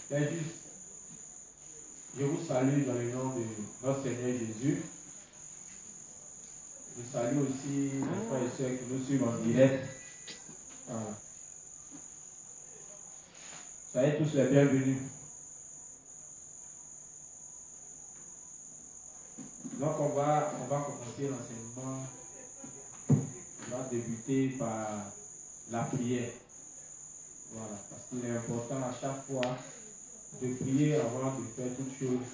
C'est juste, je vous salue dans le nom de notre Seigneur Jésus. Je salue aussi les frères et sœurs qui nous suivent en direct. Voilà. Soyez tous les bienvenus. Donc on va commencer l'enseignement. On va débuter par la prière. Voilà, parce qu'il est important à chaque fois de prier avant de faire toute chose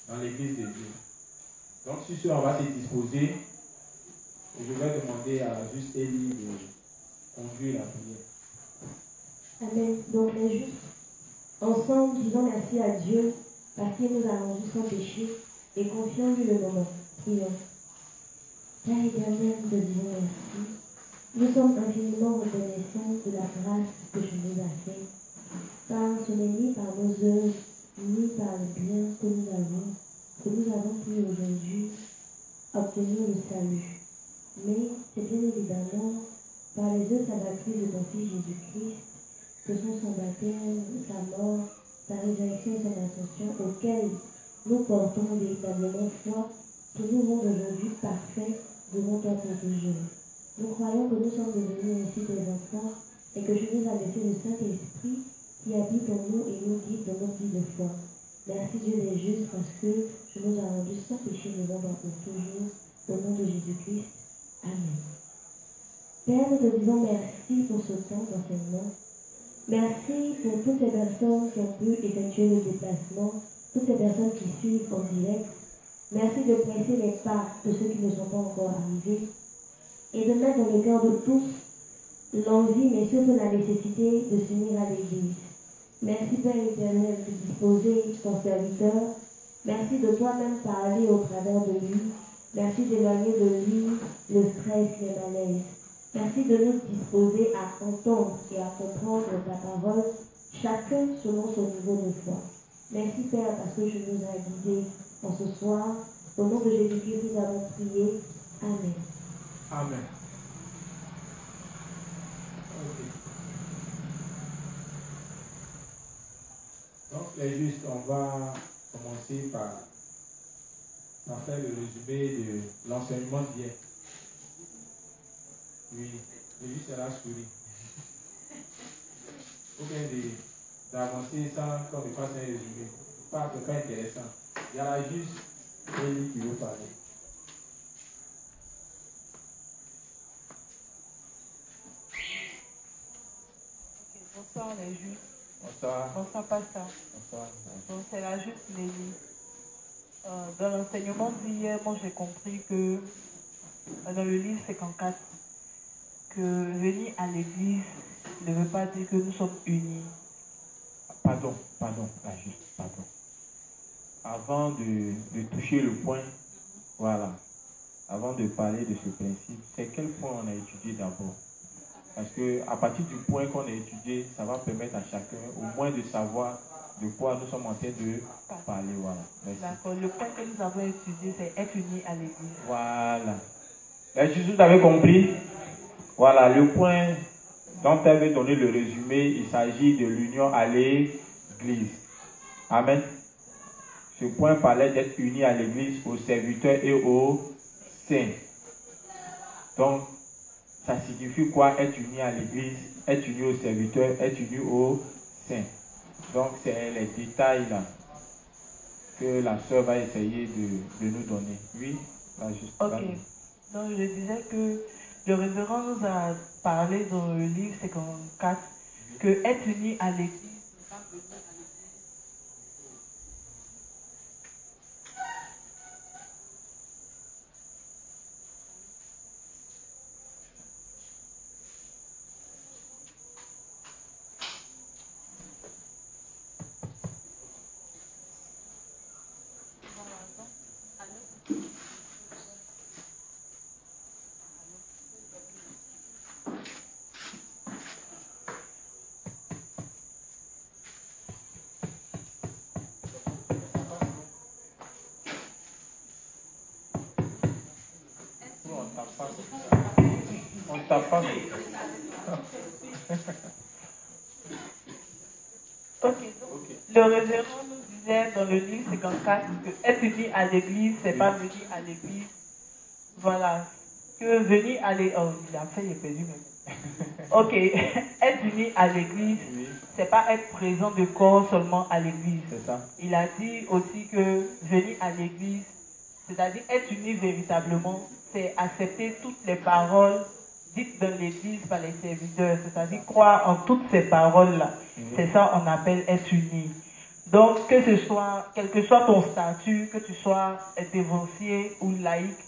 dans l'église de Dieu. Donc sur ce, on va se disposer et je vais demander à juste Élie de conduire la prière. Amen. Donc les justes, ensemble, disons merci à Dieu parce qu'il nous a rendu sans péché et confions-lui le moment. Prions. Père éternel, nous te disons merci. Nous sommes infiniment reconnaissants de la grâce que tu nous as faite, car ce n'est ni par nos œuvres, ni par le bien que nous avons pu aujourd'hui obtenir le salut. Mais c'est bien évidemment par les œuvres salvatrices de ton Fils Jésus-Christ, que sont son baptême, sa mort, sa résurrection et son ascension, auxquelles nous portons véritablement foi, qui nous rendent aujourd'hui parfaits devant toi pour toujours. Nous croyons que nous sommes devenus ainsi tes enfants et que tu nous as laissé le Saint-Esprit qui habite en nous et nous guide dans notre vie de foi. Merci Dieu des justes parce que tu nous as rendus sans péché devant toi pour toujours. Au nom de Jésus-Christ. Amen. Père, nous te disons merci pour ce temps d'enseignement. Merci pour toutes ces personnes qui ont pu effectuer le déplacement, toutes ces personnes qui suivent en direct. Merci de presser les pas de ceux qui ne sont pas encore arrivés et de mettre dans le cœur de tous l'envie, mais surtout la nécessité de s'unir à l'Église. Merci Père éternel de disposer ton serviteur. Merci de toi-même parler au travers de lui. Merci d'éloigner de lui le stress, les malaises. Merci de nous disposer à entendre et à comprendre ta parole, chacun selon son niveau de foi. Merci Père parce que tu nous as guidés en ce soir. Au nom de Jésus-Christ, nous avons prié. Amen. Amen. Okay. Donc les justes, on va commencer par faire le résumé de l'enseignement d'hier. Oui, les justes, c'est la souris. Ou bien d'avancer sans qu'on me fasse un résumé. C'est pas intéressant. Il y a la juste Élie qui veut parler. Bonsoir les justes. Bonsoir. Bonsoir Pasteur. Bonsoir. Donc c'est la juste Lélie. Dans l'enseignement d'hier, moi j'ai compris que dans le livre 54, que venir à l'église ne veut pas dire que nous sommes unis. Pardon, la juste, pardon. Avant de toucher le point, voilà, avant de parler de ce principe, c'est quel point on a étudié d'abord? Parce qu'à partir du point qu'on a étudié, ça va permettre à chacun au moins de savoir de quoi nous sommes en train de parler. Voilà. Merci. D'accord. Le point que nous avons étudié, c'est être unis à l'église. Voilà. Jésus, vous avez compris? Voilà, le point dont elle veut donner le résumé, il s'agit de l'union à l'église. Amen. Ce point parlait d'être unis à l'église, aux serviteurs et aux saints. Donc, ça signifie quoi être uni à l'église, être uni aux serviteurs, être uni aux saints. Donc, c'est les détails là que la sœur va essayer de nous donner. Oui, juste. Ok. Donc, je disais que le révérend nous a parlé dans le livre 54 que être uni à l'église, c'est pas venir à l'église. On tape pas. Le révérend nous disait dans le livre 54 que être uni à l'église, c'est pas venir à l'église. Voilà. Que venir à l'église. Oh, il a fait, il est perdu même. Ok. Être uni à l'église, c'est pas être présent de corps seulement à l'église. C'est ça. Il a dit aussi que venir à l'église, c'est-à-dire être uni véritablement, c'est accepter toutes les paroles dites dans l'église par les serviteurs, c'est-à-dire croire en toutes ces paroles-là. C'est ça qu'on appelle être uni. Donc, que ce soit, quel que soit ton statut, que tu sois dévotier ou laïque,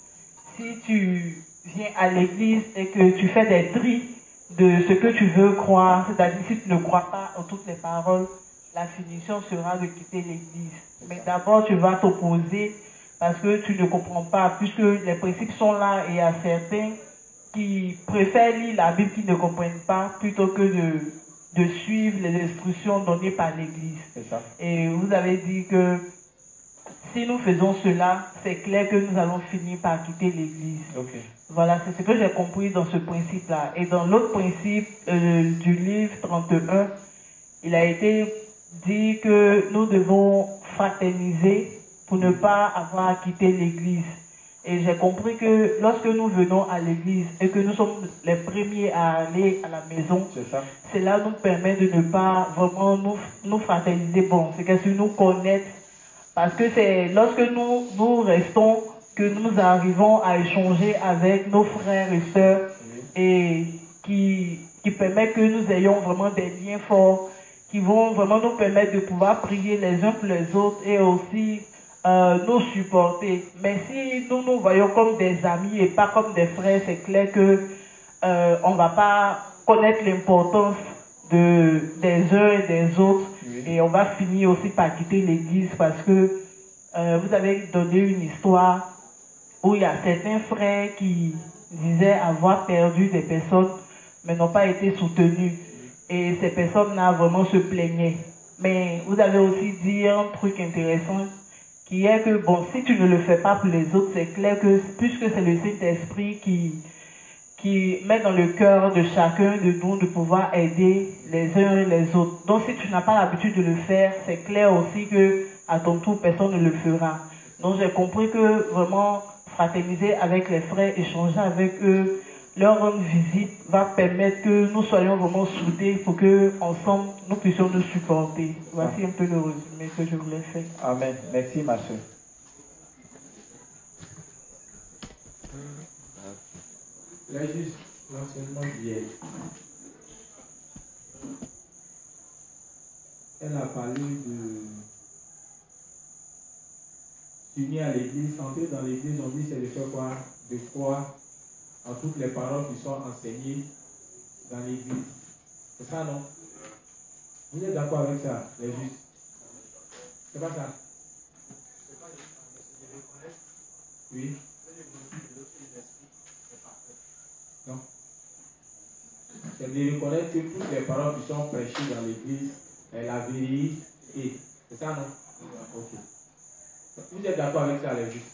si tu viens à l'église et que tu fais des tris de ce que tu veux croire, c'est-à-dire si tu ne crois pas en toutes les paroles, la finition sera de quitter l'église. Mais d'abord, tu vas t'opposer parce que tu ne comprends pas, puisque les principes sont là et il y a certains qui préfèrent lire la Bible qui ne comprennent pas plutôt que de suivre les instructions données par l'église. C'est ça. Et vous avez dit que si nous faisons cela, c'est clair que nous allons finir par quitter l'église. Ok. Voilà, c'est ce que j'ai compris dans ce principe-là. Et dans l'autre principe du livre 31, il a été dit que nous devons fraterniser pour ne pas avoir à quitter l'église. Et j'ai compris que lorsque nous venons à l'église et que nous sommes les premiers à aller à la maison, C'est ça. cela nous permet de ne pas vraiment nous fraterniser. Bon, c'est que si nous connaître, parce que c'est lorsque nous restons que nous arrivons à échanger avec nos frères et sœurs et qui permet que nous ayons vraiment des liens forts qui vont vraiment nous permettre de pouvoir prier les uns pour les autres et aussi nous supporter. Mais si nous nous voyons comme des amis et pas comme des frères, c'est clair que on ne va pas connaître l'importance des uns et des autres et on va finir aussi par quitter l'église parce que vous avez donné une histoire où il y a certains frères qui disaient avoir perdu des personnes mais n'ont pas été soutenus. Et ces personnes-là vraiment se plaignaient. Mais vous avez aussi dit un truc intéressant qui est que, bon, si tu ne le fais pas pour les autres, c'est clair que puisque c'est le Saint-Esprit qui met dans le cœur de chacun de nous de pouvoir aider les uns et les autres. Donc si tu n'as pas l'habitude de le faire, c'est clair aussi que à ton tour, personne ne le fera. Donc j'ai compris que vraiment fraterniser avec les frères, échanger avec eux, leur rendre visite va permettre que nous soyons vraiment soudés pour que ensemble nous puissions nous supporter. Voici un peu le résumé que je voulais faire. Amen. Merci, ma soeur. Là, juste l'enseignement d'hier. Elle a parlé de s'unir à l'église. Entrer dans l'église, on dit c'est de faire quoi? De croire en toutes les paroles qui sont enseignées dans l'église. C'est ça, non? Vous êtes d'accord avec ça, les justes? C'est pas ça? Oui. Non. C'est de reconnaître que toutes les paroles qui sont prêchées dans l'église est la vérité. C'est ça, non? Ok. Vous êtes d'accord avec ça, les justes?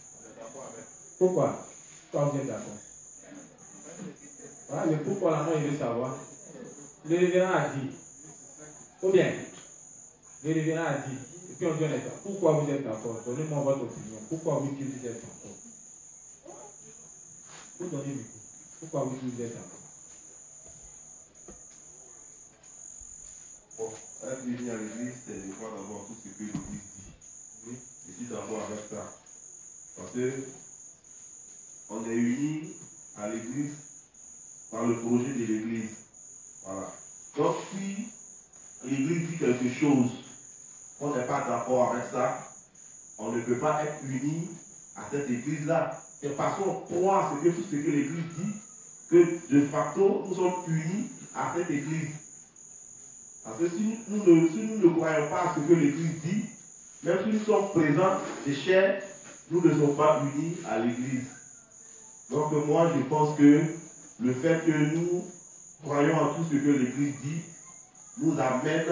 Pourquoi? Pourquoi vous êtes d'accord? Voilà, mais pourquoi la main, il veut savoir? Le révérend a dit. Ou bien, le révérend a dit. Et puis on dit, pourquoi vous êtes d'accord? Donnez-moi votre opinion. Pourquoi vous dites que vous êtes d'accord? Vous donnez du coup. Pourquoi vous dites que vous êtes d'accord? Bon, être uni à l'église, c'est de voir d'abord tout ce que l'église dit. Oui. Je suis d'accord avec ça. Parce que on est unis à l'église par le projet de l'église. Voilà. Donc si l'église dit quelque chose, on n'est pas d'accord avec ça, on ne peut pas être unis à cette église-là. C'est parce qu'on croit à tout ce que l'église dit que de facto nous sommes unis à cette église. Parce que si nous ne croyons pas à ce que l'église dit, même si nous sommes présents et chers, nous ne sommes pas unis à l'église. Donc moi je pense que le fait que nous croyons en tout ce que l'église dit nous amène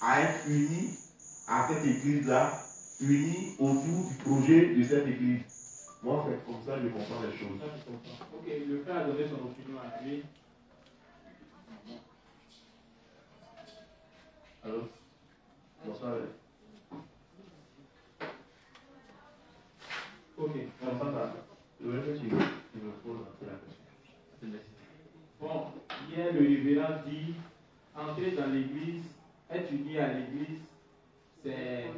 à être unis à cette église-là, unis autour du projet de cette église. Moi c'est comme ça que je comprends les choses. Ok, le frère a donné son opinion à lui. Alors, bonsoir. dit, entrer dans l'église, être uni à l'église, c'est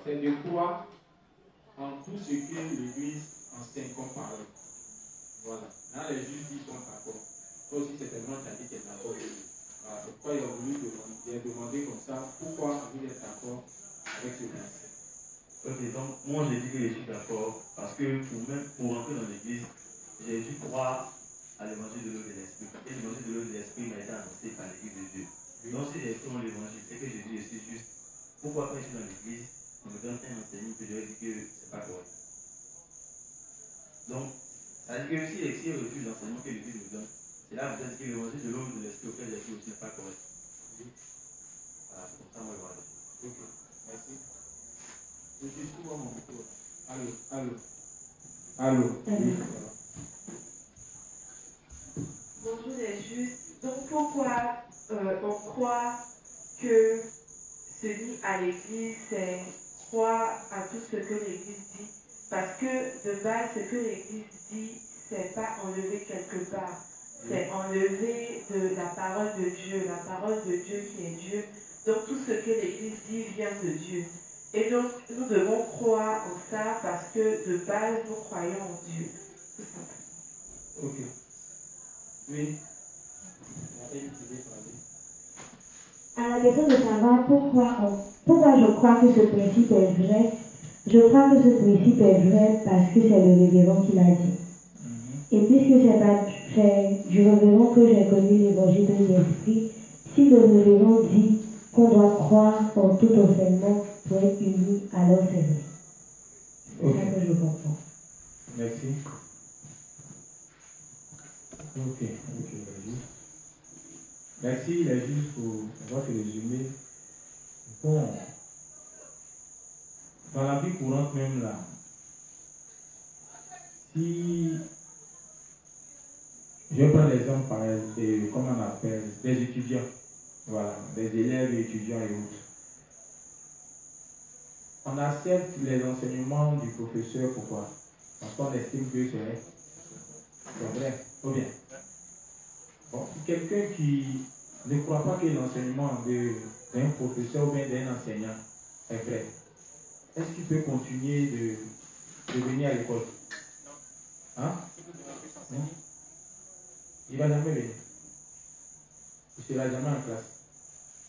de croire en tout ce que l'église enseigne comme parole. Voilà. Là, les juifs sont d'accord. Toi aussi, certainement, tu as dit que tu es d'accord. Voilà. C'est pourquoi il a voulu demander comme ça pourquoi vous êtes d'accord avec ce verset. Ok, donc moi j'ai dit que je suis d'accord parce que pour rentrer dans l'église, j'ai dû croire à l'évangile de l'eau et de l'esprit. Et l'évangile de l'eau et de l'esprit m'a été annoncé par l'église de Dieu. Donc si j'ai cru en l'évangile et que je dis je suis juste, pourquoi quand je suis dans l'église, on me donne un enseignement que je vais dire que c'est pas correct. Donc, ça veut dire que si je refuse l'enseignement que l'église me donne, c'est là peut-être que l'évangile de l'eau et de l'esprit auquel j'ai cru aussi n'est pas correct. Voilà, c'est pour ça moi je vois. Ok, merci. Je suis souvent mon tour. Allô. Bonjour les justes. Donc pourquoi on croit que se lier à l'église, c'est croire à tout ce que l'église dit? Parce que de base, ce que l'église dit, c'est pas enlevé quelque part. C'est enlevé de la parole de Dieu, la parole de Dieu qui est Dieu. Donc tout ce que l'église dit vient de Dieu. Et donc nous devons croire en ça parce que de base, nous croyons en Dieu. Tout simplement. Ok. Oui. À la question de savoir pourquoi je crois que ce principe est vrai, je crois que ce principe est vrai parce que c'est le révérend qui l'a dit. Et puisque c'est du révérend que j'ai connu l'évangile de l'esprit, si le révérend dit qu'on doit croire en tout enseignement pour être unis, alors c'est vrai. C'est ça que je comprends. Merci. Ok, vas-y. Merci les juges pour votre résumé. Bon, dans la vie courante même là, si je prends l'exemple par exemple, comment on appelle, des étudiants, voilà, des élèves, étudiants et autres. On accepte les enseignements du professeur, pourquoi? Parce qu'on estime que c'est vrai, ou bien. Bon, quelqu'un qui ne croit pas que l'enseignement d'un professeur ou bien d'un enseignant est vrai, est-ce qu'il peut continuer de venir à l'école? Hein? Non? Il ne va jamais venir. Il ne sera jamais en classe.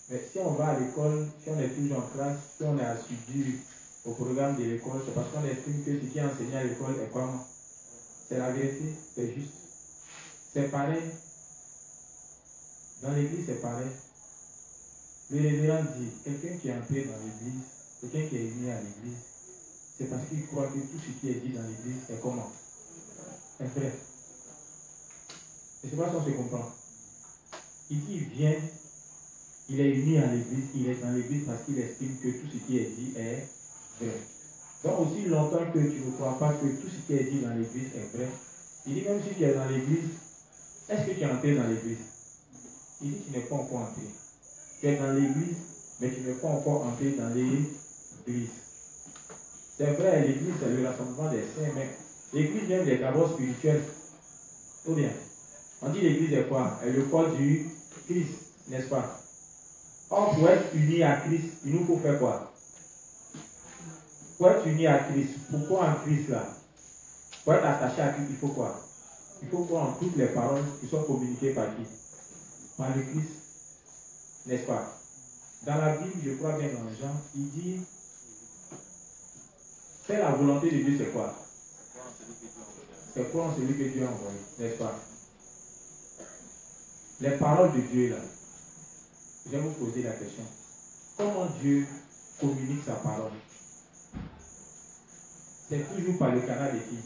Mais si on va à l'école, si on est toujours en classe, si on est assidu au programme de l'école, c'est parce qu'on estime que ce qui est enseigné à l'école est comment? C'est la vérité, c'est juste. C'est pareil. Dans l'église, c'est pareil. Le révérend dit, quelqu'un qui est entré dans l'église, quelqu'un qui est venu à l'église, c'est parce qu'il croit que tout ce qui est dit dans l'église est comment? Est vrai. Et c'est pas ça qu'on se comprend. Il dit, il vient, il est uni à l'église, il est dans l'église parce qu'il estime que tout ce qui est dit est vrai. Donc aussi longtemps que tu ne crois pas que tout ce qui est dit dans l'église est vrai, il dit même si tu es dans l'église, est-ce que tu es entré dans l'église? Il dit que tu n'es pas encore entré. Tu es dans l'église, mais tu n'es pas encore entré dans l'église. C'est vrai, l'église c'est le rassemblement des saints, mais l'église même est d'abord spirituelle. Ou bien, on dit l'église est quoi? Elle est le corps du Christ, n'est-ce pas? Or, pour être uni à Christ, il nous faut faire quoi? Pour être uni à Christ, pourquoi en Christ là? Pour être attaché à Christ, il faut quoi? Il faut croire en toutes les paroles qui sont communiquées par qui? Par le Christ, n'est-ce pas? Dans la Bible, je crois bien dans Jean, il dit faire la volonté de Dieu, c'est quoi? C'est croire en celui que Dieu a envoyé, n'est-ce pas? Les paroles de Dieu là, je vais vous poser la question. Comment Dieu communique sa parole? C'est toujours par le canal de qui?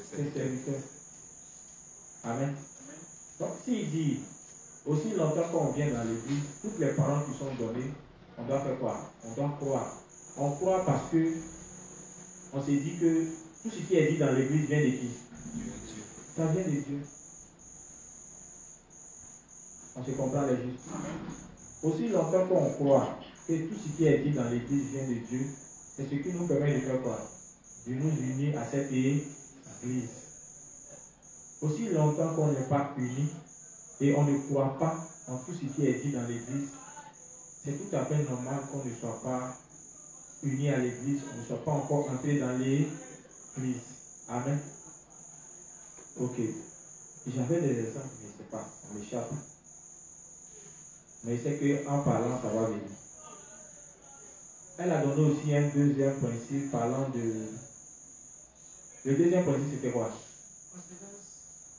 Ses serviteurs. Amen. Donc s'il dit, aussi longtemps qu'on vient dans l'église, toutes les paroles qui sont données, on doit faire quoi? On doit croire. On croit parce que on s'est dit que tout ce qui est dit dans l'église vient de qui? Ça vient de Dieu. On se comprend les justes. Aussi longtemps qu'on croit que tout ce qui est dit dans l'église vient de Dieu, c'est ce qui nous permet de faire quoi? De nous unir à cette église. Aussi longtemps qu'on n'est pas unis, et on ne croit pas en tout ce qui est dit dans l'église, c'est tout à fait normal qu'on ne soit pas unis à l'église, on ne soit pas encore entré dans l'église. Amen. Ok. J'avais des exemples, je ne sais pas, ça m'échappe. Mais c'est qu'en parlant, ça va venir. Elle a donné aussi un deuxième principe parlant de... Le deuxième principe, c'était quoi?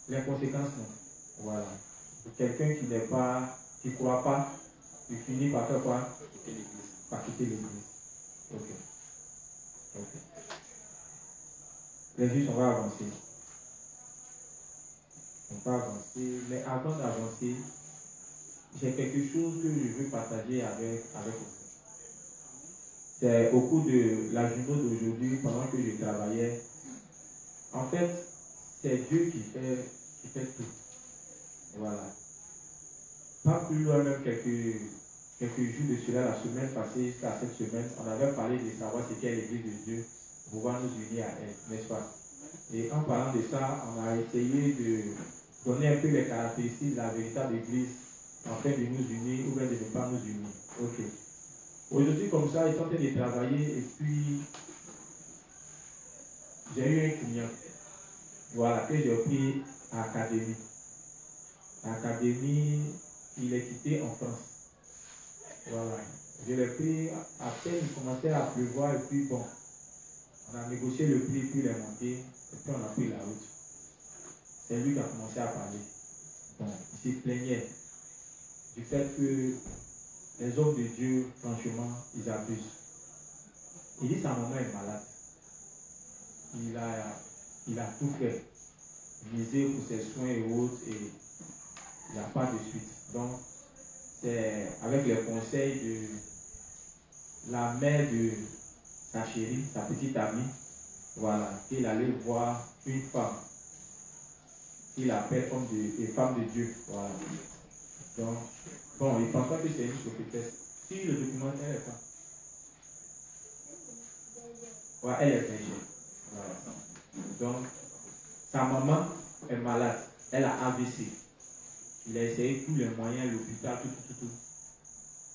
Les conséquences, non. Voilà. Quelqu'un qui n'est pas, qui ne croit pas, il finit par faire quoi? Quitter l'église. Par quitter l'église. Ok. Ok. Les juges, on va avancer. On va avancer. Mais avant d'avancer, j'ai quelque chose que je veux partager avec vous. C'est au cours de la journée d'aujourd'hui, pendant que je travaillais. En fait, c'est Dieu qui fait tout. Voilà. Pas plus loin, même quelques jours de cela, la semaine passée jusqu'à cette semaine, on avait parlé de savoir ce qu'est l'Église de Dieu, pouvoir nous unir à elle, n'est-ce pas? Et en parlant de ça, on a essayé de donner un peu les caractéristiques de la véritable Église, afin de nous unir ou bien de ne pas nous unir. Ok. Aujourd'hui, comme ça, ils sont en train de travailler et puis j'ai eu un client, voilà, que j'ai pris à l'académie. À l'académie, il est quitté en France. Voilà. Je l'ai pris, à peine il commençait à pleuvoir et puis bon, on a négocié le prix, puis il est monté et puis on a pris la route. C'est lui qui a commencé à parler. Bon, il se plaignait du fait que les hommes de Dieu, franchement, ils abusent. Il dit sa maman est malade. Il a tout fait. Misé pour ses soins et autres et il n'y a pas de suite. Donc, c'est avec les conseils de la mère de sa chérie, sa petite amie, voilà, qu'il allait voir une femme qu'il appelle femme de Dieu. Voilà. Donc, bon, il ne pense pas que c'est une prophétesse. Si le document, elle est pas. Ouais, elle est bergère. Voilà. Donc, sa maman est malade. Elle a AVC. Il a essayé tous les moyens, l'hôpital, tout.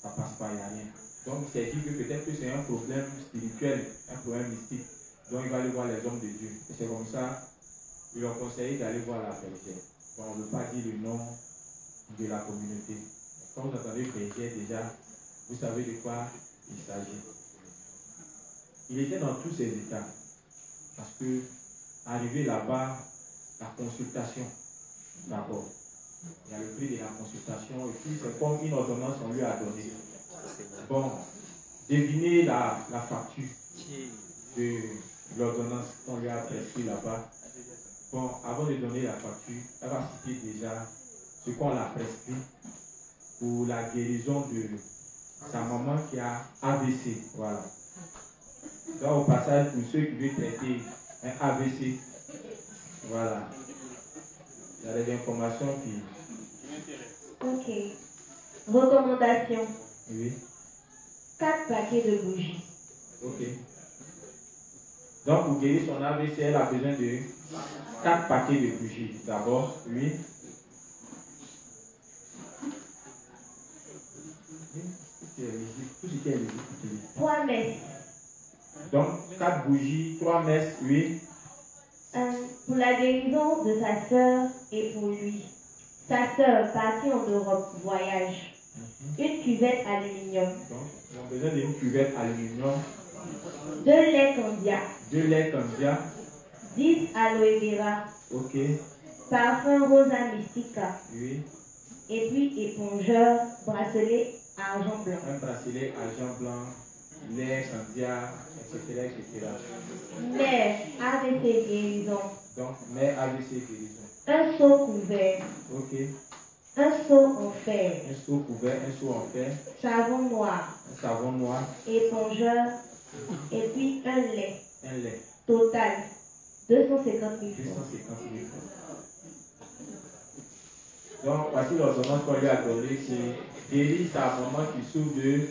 Ça passe pas, il n'y a rien. Donc, il s'est dit que peut-être que c'est un problème spirituel, un problème mystique. Donc, il va aller voir les hommes de Dieu. Et c'est comme ça, ils lui ont conseillé d'aller voir la bergère. Donc, on ne veut pas dire le nom de la communauté. Quand vous entendez bergère, déjà, vous savez de quoi il s'agit. Il était dans tous ses états. Parce que, arrivé là-bas, la consultation, d'abord. Il y a le prix de la consultation et puis c'est comme une ordonnance qu'on lui a donnée. Bon, devinez la facture de l'ordonnance qu'on lui a prescrit là-bas. Bon, avant de donner la facture, elle va citer déjà ce qu'on l'a prescrit pour la guérison de sa maman qui a AVC. Voilà. Donc au passage, pour ceux qui veulent traiter un AVC, voilà. Il y a des informations qui... Ok. Recommandation. Oui. 4 paquets de bougies. Ok. Donc pour guérir son AVC, elle a besoin de 4 paquets de bougies. D'abord, oui. Tout ce qui est éligible. 3 messes. Donc 4 bougies, 3 messes, oui. Pour la guérison de sa sœur et pour lui. Sa sœur partie en Europe, voyage. Une cuvette aluminium. Donc, ils ont besoin d'une cuvette aluminium. 2 laits Candia. 2 laits Candia. 10 aloe vera. Ok. Parfum Rosa Mystica. Oui. Et puis épongeur, bracelet argent blanc. Un bracelet argent blanc, lait Candia, etc. Mère AVC guérison. Donc, mère AVC guérison. Un seau couvert. Ok. Un seau en fer. Un seau couvert, un seau en fer. Savon noir. Un savon noir. Épongeur. Et puis un lait. Un lait. Total. 250 000 francs. 250 000 francs. Donc, voici l'ordonnance qu'on lui a donnée qui guérit sa maman qui souffre de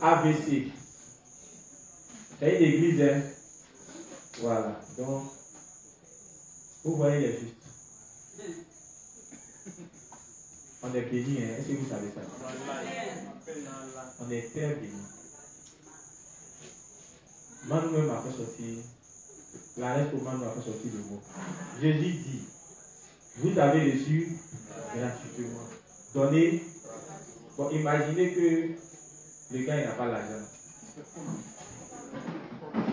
AVC. C'est une église, hein? Voilà. Donc, vous voyez les justes. On est béni, hein? Est-ce que vous savez ça? On est très béni. Manuel m'a fait sortir, la reste pour Manuel m'a fait sortir le mot. Jésus dit, vous avez reçu gratuitement. Donnez. Bon, imaginez que le gars n'a pas l'argent.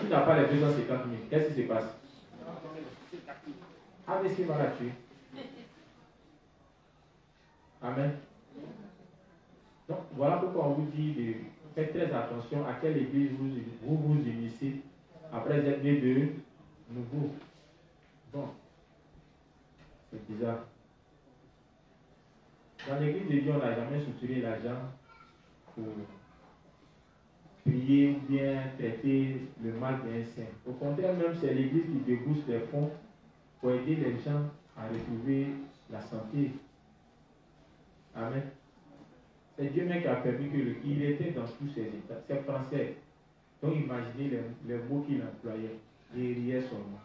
Il n'a pas les 250 000. Qu'est-ce qui se passe? Ah, mais c'est va la tuer. Amen. Donc, voilà pourquoi on vous dit de faire très attention à quelle église vous unissez après être né de nouveau. Bon, c'est bizarre. Dans l'église de Dieu, on n'a jamais structuré l'argent pour prier ou bien traiter le mal d'un saint. Au contraire, même c'est l'église qui débouche les fonds pour aider les gens à retrouver la santé. Amen. C'est Dieu même qui a permis qu'il était dans tous ces états. C'est français. Donc imaginez les mots qu'il employait. Il riait seulement.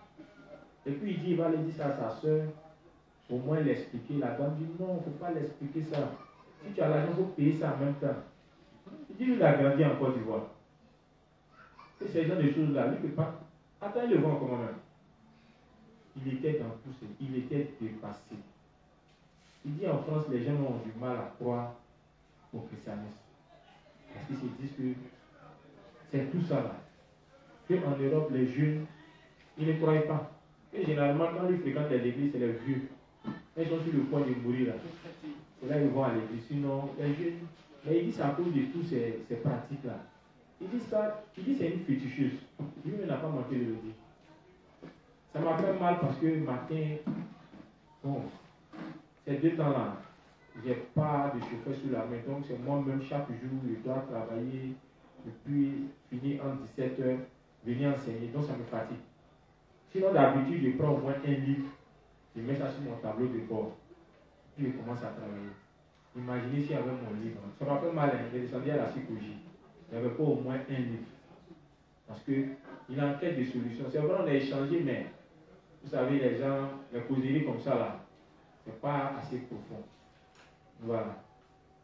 Et puis il dit, il va aller dire ça à sa soeur, au moins l'expliquer. La dame dit, non, il ne faut pas l'expliquer ça. Si tu as l'argent, il faut payer ça en même temps. Il dit, il a grandi en Côte d'Ivoire. Et ces gens de choses-là, lui ne peut pas. Attends, il le voit comment même. Il était dans tout ça. Il était dépassé. Il dit en France, les gens ont du mal à croire au christianisme. Parce qu'ils se disent que c'est tout ça là. Qu'en Europe, les jeunes, ils ne croient pas. Et généralement, quand ils fréquentent les églises, c'est les vieux. Ils sont sur le point de mourir là. Et là, ils vont à l'église. Sinon, les jeunes, mais il dit c'est à cause de toutes ces pratiques-là. Il dit ça, il dit c'est une féticheuse. Lui, il n'a pas manqué de le dire. Ça m'a fait mal parce que le matin, bon, ces 2 temps-là, je n'ai pas de chauffeur sur la main. Donc, c'est moi-même, chaque jour, je dois travailler depuis finir en 17h, venir enseigner. Donc, ça me fatigue. Sinon, d'habitude, je prends au moins un livre, je mets ça sur mon tableau de bord, puis je commence à travailler. Imaginez si avec mon livre. Ça m'a fait mal, hein. J'ai descendu à la psychologie. Il n'y avait pas au moins un livre. Parce qu'il a en quête de solutions. C'est vrai, on a échangé, mais vous savez, les gens, les causeries comme ça, là, c'est pas assez profond. Voilà.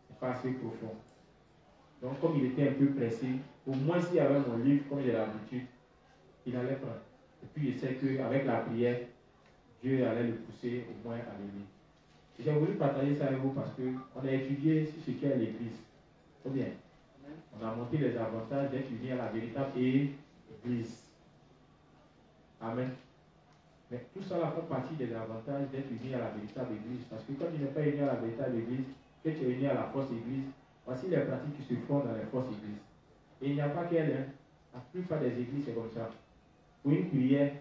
C'est pas assez profond. Donc, comme il était un peu pressé, au moins s'il y avait mon livre, comme j'ai l'habitude, il allait prendre. Et puis, je sais qu'avec la prière, Dieu allait le pousser au moins à l'aimer. J'ai voulu partager ça avec vous parce qu'on a étudié sur ce qu'est l'Église. Très bien. On a montré les avantages d'être unis à la véritable Église. Amen. Mais tout ça là font partie des avantages d'être unis à la véritable Église. Parce que quand tu n'es pas uni à la véritable Église, que tu es uni à la fausse Église, voici les pratiques qui se font dans les fausses Églises. Et il n'y a pas qu'elle. Hein. La plupart des églises, c'est comme ça. Pour une prière,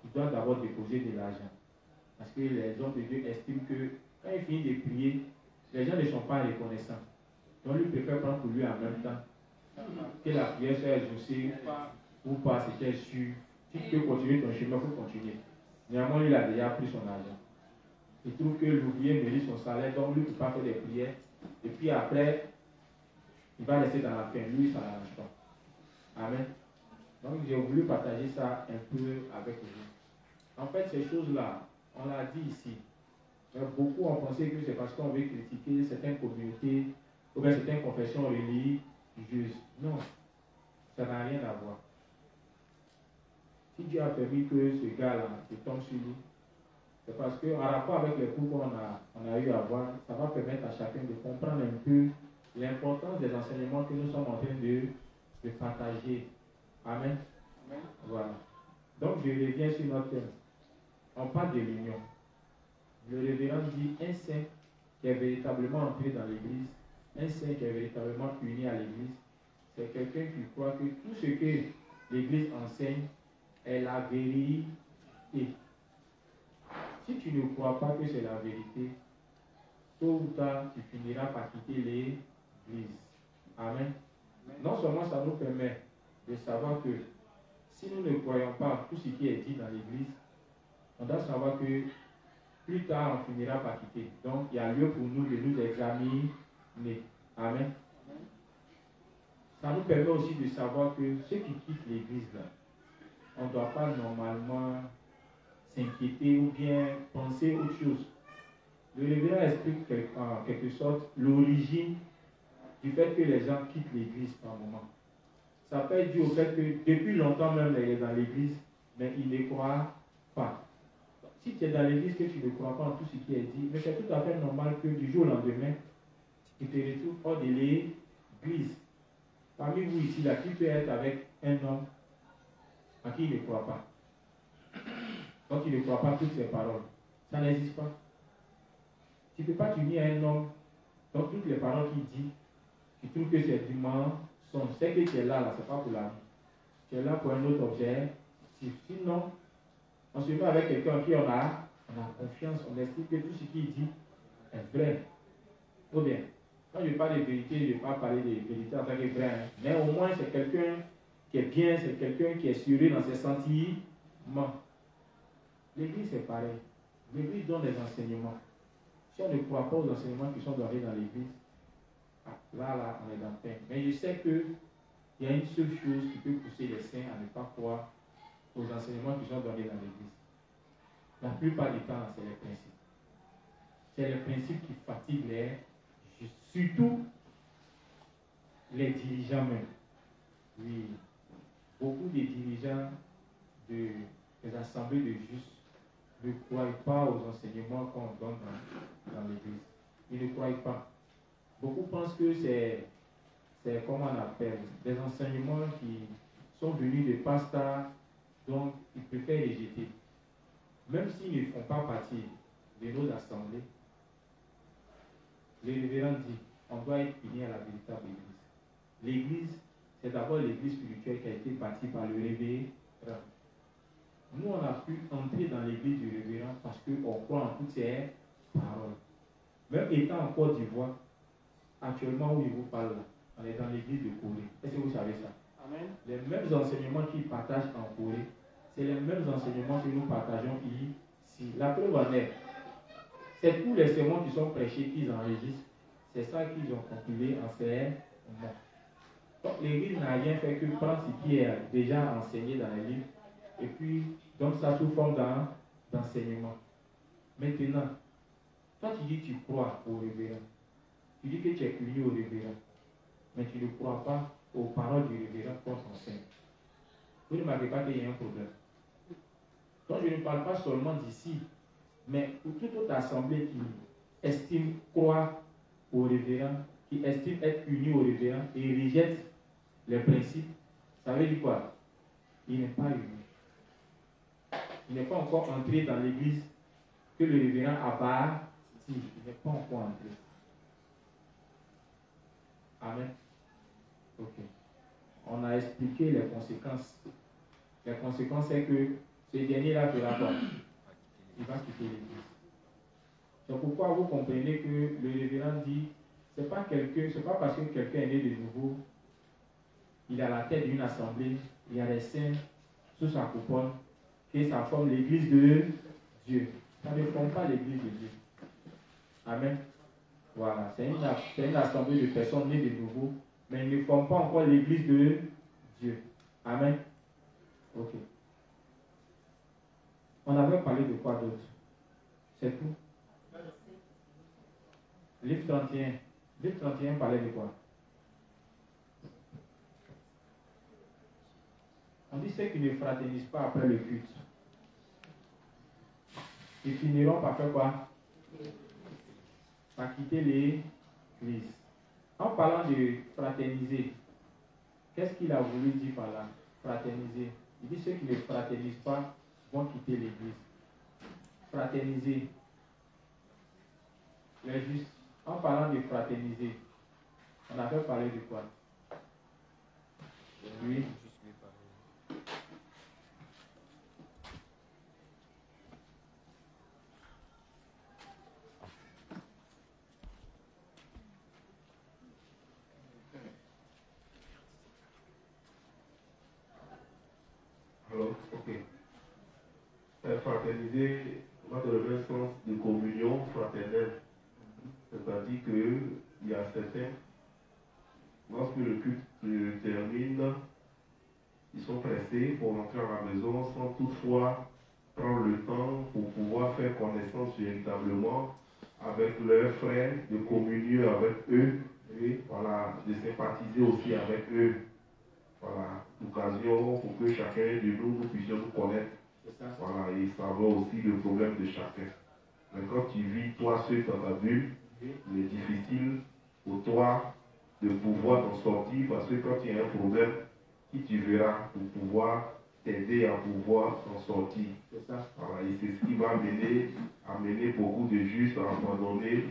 tu dois d'abord déposer de l'argent. Parce que les hommes de Dieu estiment que quand il finit de prier, les gens ne sont pas reconnaissants. Donc, lui préfère prendre pour lui en même temps. Que la prière soit exaucée ou pas, c'était sûr. Si tu peux continuer ton chemin, il faut continuer. Néanmoins, lui, il a déjà pris son argent. Il trouve que l'ouvrier mérite son salaire, donc lui ne peut pas faire des prières. Et puis après, il va laisser dans la faim. Lui, ça n'arrange pas. Amen. Donc, j'ai voulu partager ça un peu avec vous. En fait, ces choses-là, on l'a dit ici. Beaucoup ont pensé que c'est parce qu'on veut critiquer certaines communautés ou bien certaines confessions religieuses. Non, ça n'a rien à voir. Si Dieu a permis que ce gars-là tombe sur lui, c'est parce qu'en rapport avec les cours qu'on a eu à voir, ça va permettre à chacun de comprendre un peu l'importance des enseignements que nous sommes en train de partager. Amen. Amen. Voilà. Donc, je reviens sur notre thème. On parle de l'union. Le révérend dit un saint qui est véritablement entré dans l'église, un saint qui est véritablement uni à l'église, c'est quelqu'un qui croit que tout ce que l'église enseigne est la vérité. Si tu ne crois pas que c'est la vérité, tôt ou tard, tu finiras par quitter l'église. Amen. Non seulement ça nous permet de savoir que si nous ne croyons pas tout ce qui est dit dans l'église, on doit savoir que plus tard on finira par quitter. Donc il y a lieu pour nous de nous examiner. Amen. Ça nous permet aussi de savoir que ceux qui quittent l'église là, on ne doit pas normalement s'inquiéter ou bien penser autre chose. Le révérend explique en quelque sorte l'origine du fait que les gens quittent l'église par moment. Ça peut être dû au fait que depuis longtemps même, il est dans l'église, mais il ne croit pas. Si tu es dans l'église que tu ne crois pas en tout ce qui est dit, mais c'est tout à fait normal que du jour au lendemain, tu te retrouves hors de l'église. Parmi vous ici, là, qui peut être avec un homme à qui il ne croit pas? Donc il ne croit pas toutes ses paroles. Ça n'existe pas. Tu ne peux pas t'unir à un homme, donc toutes les paroles qu'il dit, tu trouves que c'est du mensonge. C'est que tu es là, c'est pas pour la vie. Tu es là pour un autre objet. Sinon, on se met avec quelqu'un qui on a confiance, on estime que tout ce qu'il dit est vrai. Ou bien, quand je parle de vérité, je ne vais pas parler de vérité en tant que vrai, hein. Mais au moins c'est quelqu'un qui est bien, c'est quelqu'un qui est sérieux dans ses sentiments. L'église c'est pareil. L'église donne des enseignements. Si on ne croit pas aux enseignements qui sont donnés dans l'église, là, on est dans le pain. Mais je sais qu'il y a une seule chose qui peut pousser les saints à ne pas croire aux enseignements qui sont donnés dans l'église. La plupart du temps, c'est les principes. C'est les principes qui fatiguent les justes. Surtout les dirigeants même. Oui. Beaucoup de dirigeants des assemblées de justes ne croient pas aux enseignements qu'on donne dans l'église. Ils ne croient pas. Beaucoup pensent que c'est comment on appelle, des enseignements qui sont venus de pasteurs, donc ils préfèrent les jeter. Même s'ils ne font pas partie de nos assemblées, le révérend dit, on doit être unis à la véritable église. L'église, c'est d'abord l'église spirituelle qui a été bâtie par le révérend. Nous, on a pu entrer dans l'église du révérend parce qu'on croit en toutes ces paroles. Même étant en Côte d'Ivoire, actuellement où il vous parle là, on est dans l'église de Corée. Est-ce que vous savez ça? Amen. Les mêmes enseignements qu'ils partagent en Corée, c'est les mêmes enseignements que nous partageons ici. La preuve en est, c'est tous les sermons qui sont prêchés qu'ils enregistrent. C'est ça qu'ils ont compilé en ces mots. Donc l'église n'a rien fait que prendre ce qui est déjà enseigné dans les livres et puis donc ça sous forme d'enseignement. Maintenant, toi tu dis que tu crois au révérend. Tu dis que tu es uni au révérend, mais tu ne crois pas aux paroles du révérend qu'on t'enseigne. Vous ne m'avez pas qu'il y a un problème. Donc je ne parle pas seulement d'ici, mais pour toute autre assemblée qui estime croire au révérend, qui estime être uni au révérend et rejette les principes, ça veut dire quoi? Il n'est pas uni. Il n'est pas encore entré dans l'église que le révérend a bâti. Il n'est pas encore entré. Amen. Ok. On a expliqué les conséquences. Les conséquences, c'est que ce dernier-là fera quoi? Il va quitter l'église. C'est pourquoi vous comprenez que le révérend dit, c'est pas parce que quelqu'un est né de nouveau, il est à la tête d'une assemblée, il y a des saints sous sa coupole, que ça forme l'église de Dieu. Ça ne forme pas l'église de Dieu. Amen. Voilà, c'est une assemblée de personnes nées de nouveau, mais ils ne forment pas encore l'église de Dieu. Amen. Ok. On avait parlé de quoi d'autre? C'est tout. Livre 31. Livre 31 parlait de quoi? On dit ceux qui ne fraternisent pas après le culte. Ils finiront par faire quoi? Par quitter l'église. En parlant de fraterniser, qu'est-ce qu'il a voulu dire par là? Fraterniser. Il dit ceux qui ne fraternisent pas vont quitter l'église. Fraterniser. Les justes. En parlant de fraterniser, on avait parlé de quoi? Oui. Alors, ok. Fraterniser va dans le même sens de communion fraternelle. C'est-à-dire qu'il y a certains, lorsque le culte se termine, ils sont pressés pour rentrer à la maison sans toutefois prendre le temps pour pouvoir faire connaissance véritablement avec leurs frères, de communier avec eux, et voilà, de sympathiser aussi avec eux. Voilà, l'occasion pour que chacun de nous puissions nous connaître. Voilà, et savoir aussi le problème de chacun. Mais quand tu vis toi seul dans ta bulle, il est difficile pour toi de pouvoir t'en sortir parce que quand il y a un problème, qui tu verras pour pouvoir t'aider à pouvoir t'en sortir. C'est ça. Voilà, et c'est ce qui va amener beaucoup de justes à abandonner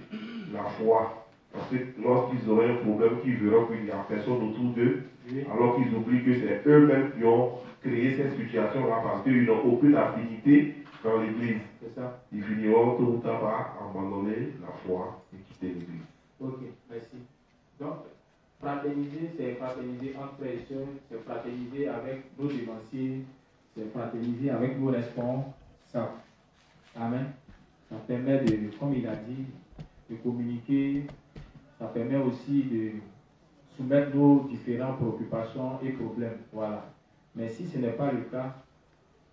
la foi. Parce que lorsqu'ils auraient un problème, qu'ils verront qu'il n'y a personne autour d'eux, alors qu'ils oublient que c'est eux-mêmes qui ont créé cette situation-là parce qu'ils n'ont aucune affinité dans l'église. C'est ça. Ils finiront tôt ou tard par abandonner la foi et quitter l'église. Ok, merci. Donc, fraterniser, c'est fraterniser entre frères et sœurs, c'est fraterniser avec nos dévanciers, c'est fraterniser avec nos responsables. Amen. Ça permet de, comme il a dit, de communiquer. Ça permet aussi de soumettre nos différentes préoccupations et problèmes. Voilà. Mais si ce n'est pas le cas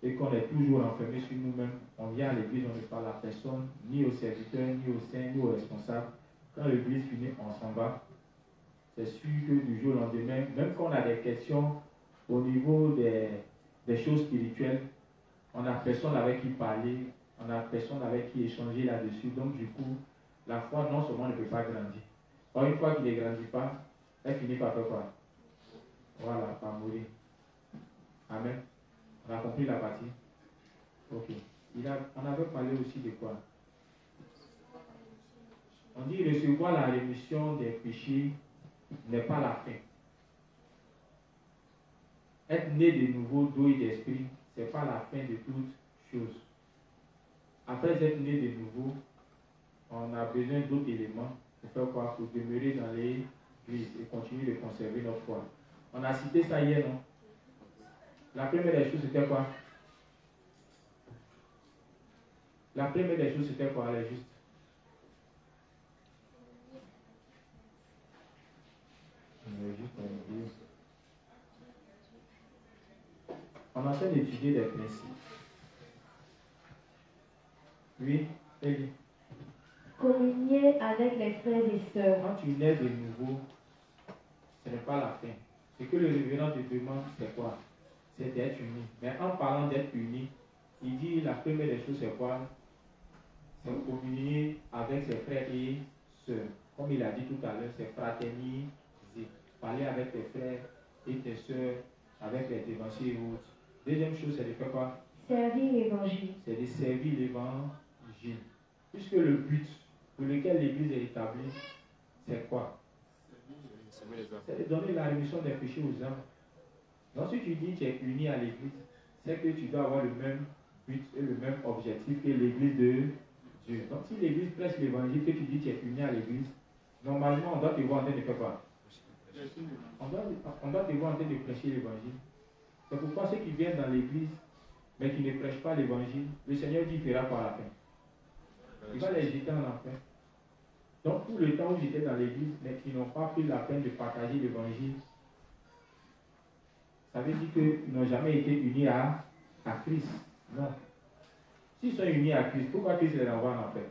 et qu'on est toujours enfermé sur nous-mêmes, on vient à l'église, on ne parle à personne, ni aux serviteurs, ni aux saints, ni aux responsables. Quand l'église finit, on s'en va. C'est sûr que du jour au lendemain, même quand on a des questions au niveau des choses spirituelles, on n'a personne avec qui parler, on n'a personne avec qui échanger là-dessus. Donc du coup, la foi non seulement ne peut pas grandir. Or, une fois qu'il ne grandit pas, elle finit par faire quoi? Voilà, par mourir. Amen. On a compris la partie? Ok. On avait parlé aussi de quoi? On dit recevoir la rémission des péchés n'est pas la fin. Être né de nouveau d'eau et d'esprit, ce n'est pas la fin de toutes choses. Après être né de nouveau, on a besoin d'autres éléments pour faire quoi? Pour demeurer dans l'église et continuer de conserver notre foi. On a cité ça hier, non? La première des choses, c'était quoi? La première des choses, c'était quoi? Elle est juste. On est en train d'étudier des principes. Oui, Elie. Communier avec les frères et sœurs. Quand tu nais de nouveau, ce n'est pas la fin. Ce que le révérend te demande, c'est quoi? C'est d'être uni. Mais en parlant d'être uni, il dit la première des choses, c'est quoi? C'est communier avec ses frères et sœurs. Comme il a dit tout à l'heure, c'est fraterniser. Parler avec tes frères et tes sœurs, avec les dévanciers et autres. Deuxième chose, c'est de faire quoi? Servir l'évangile. C'est de servir l'évangile. Puisque le but pour lequel l'église est établie, c'est quoi? C'est de donner la rémission des péchés aux âmes. Donc si tu dis que tu es uni à l'église, c'est que tu dois avoir le même but et le même objectif que l'église de Dieu. Donc si l'église prêche l'évangile, que tu dis que tu es uni à l'église, normalement on doit te voir en train de faire quoi? On doit te voir en train de prêcher l'évangile. C'est pourquoi ceux qui viennent dans l'église, mais qui ne prêchent pas l'évangile, le Seigneur dit qu'il fera par la fin. Il va les jeter en enfer. Donc, tout le temps où j'étais dans l'église, mais qui n'ont pas pris la peine de partager l'évangile, ça veut dire qu'ils n'ont jamais été unis à Christ. Non. S'ils sont unis à Christ, pourquoi Christ les renvoie en enfer?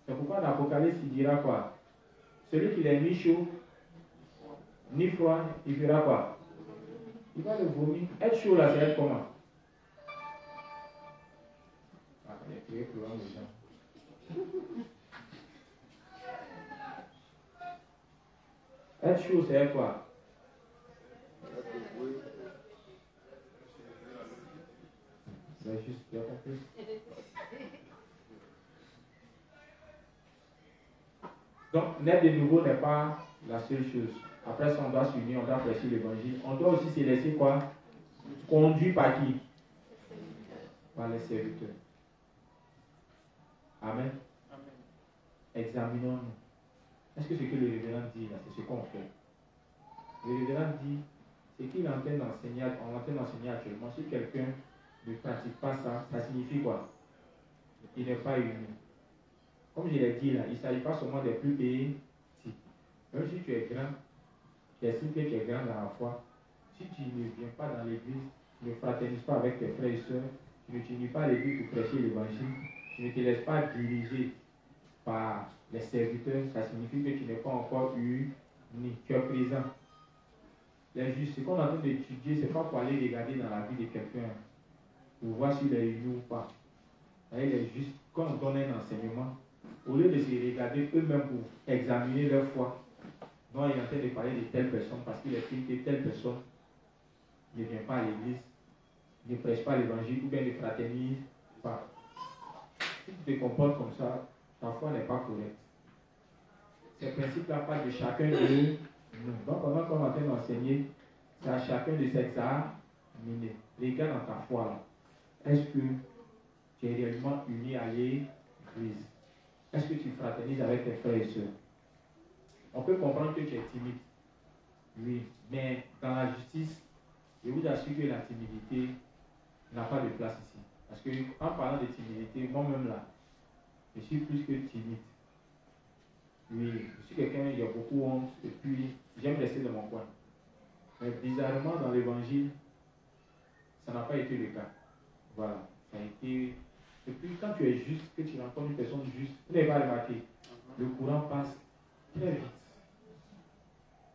C'est pourquoi dans l'Apocalypse, il dira quoi? Celui qui n'est ni chaud, ni froid, il fera quoi? Il va le vomir. Être chaud là, c'est être comment? Ah, il est créé pour les gens. Être chaud, c'est être quoi? C'est juste, tu as compris? Donc, naître de nouveau n'est pas la seule chose. Après ça, on doit s'unir, on doit prêcher l'évangile. On doit aussi se laisser quoi? Conduit par qui? Par les serviteurs. Amen. Examinons-nous. Est-ce que ce que le révérend dit là, c'est ce qu'on fait? Le révérend dit, ce qu'il est en train d'enseigner, on est en train d'enseigner actuellement, si quelqu'un ne pratique pas ça, ça signifie quoi? Il n'est pas uni. Comme je l'ai dit là, il ne s'agit pas seulement des plus petits. Même si tu es grand, tu estimes que tu es grand dans la foi, si tu ne viens pas dans l'église, tu ne fraternises pas avec tes frères et sœurs, tu ne t'unis pas à l'église pour prêcher l'évangile, tu ne te laisses pas diriger par les serviteurs, ça signifie que tu n'es pas encore uni. Tu es présent. Les justes, ce qu'on est en train d'étudier, ce n'est pas pour aller regarder dans la vie de quelqu'un, pour voir s'il est uni ou pas. Les justes, quand on donne un enseignement, au lieu de se regarder eux-mêmes pour examiner leur foi, non, il est en train de parler de telle personne parce qu'il estime que telle personne ne vient pas à l'église, ne prêche pas l'évangile ou bien ne fraternise pas. Si tu te comportes comme ça, ta foi n'est pas correcte. Ces principes-là parlent de chacun de nous. Donc, pendant qu'on est en train d'enseigner, c'est à chacun de s'examiner. Regarde dans ta foi là. Est-ce que tu es réellement uni à l'église? Est-ce que tu fraternises avec tes frères et sœurs? On peut comprendre que tu es timide. Oui, mais dans la justice, je vous assure que la timidité n'a pas de place ici. Parce que en parlant de timidité, moi-même là, je suis plus que timide. Oui, je suis quelqu'un qui a beaucoup honte et puis j'aime rester dans mon coin. Mais bizarrement, dans l'évangile, ça n'a pas été le cas. Voilà, ça a été. Et puis quand tu es juste, que tu rencontres une personne juste, vous n'avez pas remarqué, le courant passe très vite.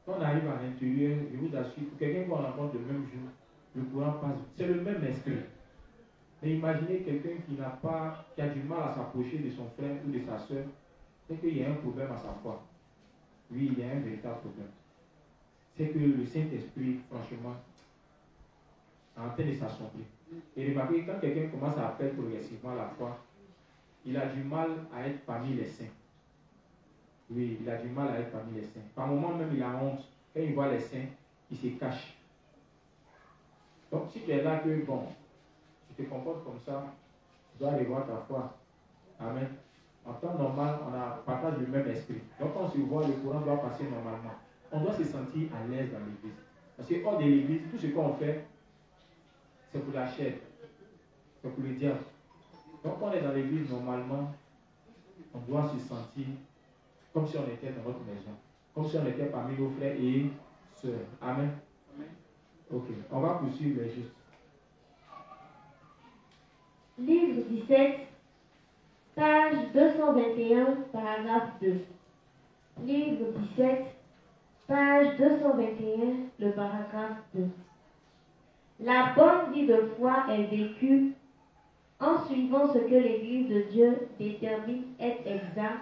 Quand on arrive à l'intérieur, je vous assure, pour quelqu'un qu'on rencontre le même jour, le courant passe vite. C'est le même esprit. Mais imaginez quelqu'un qui a du mal à s'approcher de son frère ou de sa soeur, c'est qu'il y a un problème à sa foi. Oui, il y a un véritable problème. C'est que le Saint-Esprit, franchement, est en train de s'assombrir. Et remarquez, quand quelqu'un commence à perdre progressivement la foi, il a du mal à être parmi les saints. Oui, il a du mal à être parmi les saints. Par moments même, il a honte. Quand il voit les saints, il se cache. Donc, si tu es là que, bon, tu te comportes comme ça, tu dois aller voir ta foi. Amen. En temps normal, on partage le même esprit. Donc, quand on se voit, le courant doit passer normalement. On doit se sentir à l'aise dans l'église. Parce que hors de l'église, tout ce qu'on fait, c'est pour la chair. C'est pour le diable. Donc, quand on est dans l'église, normalement, on doit se sentir comme si on était dans notre maison. Comme si on était parmi nos frères et sœurs. Amen. Ok, on va poursuivre les justes. Livre 17, page 221, paragraphe 2. Livre 17, page 221, le paragraphe 2. La bonne vie de foi est vécue en suivant ce que l'Église de Dieu détermine être exact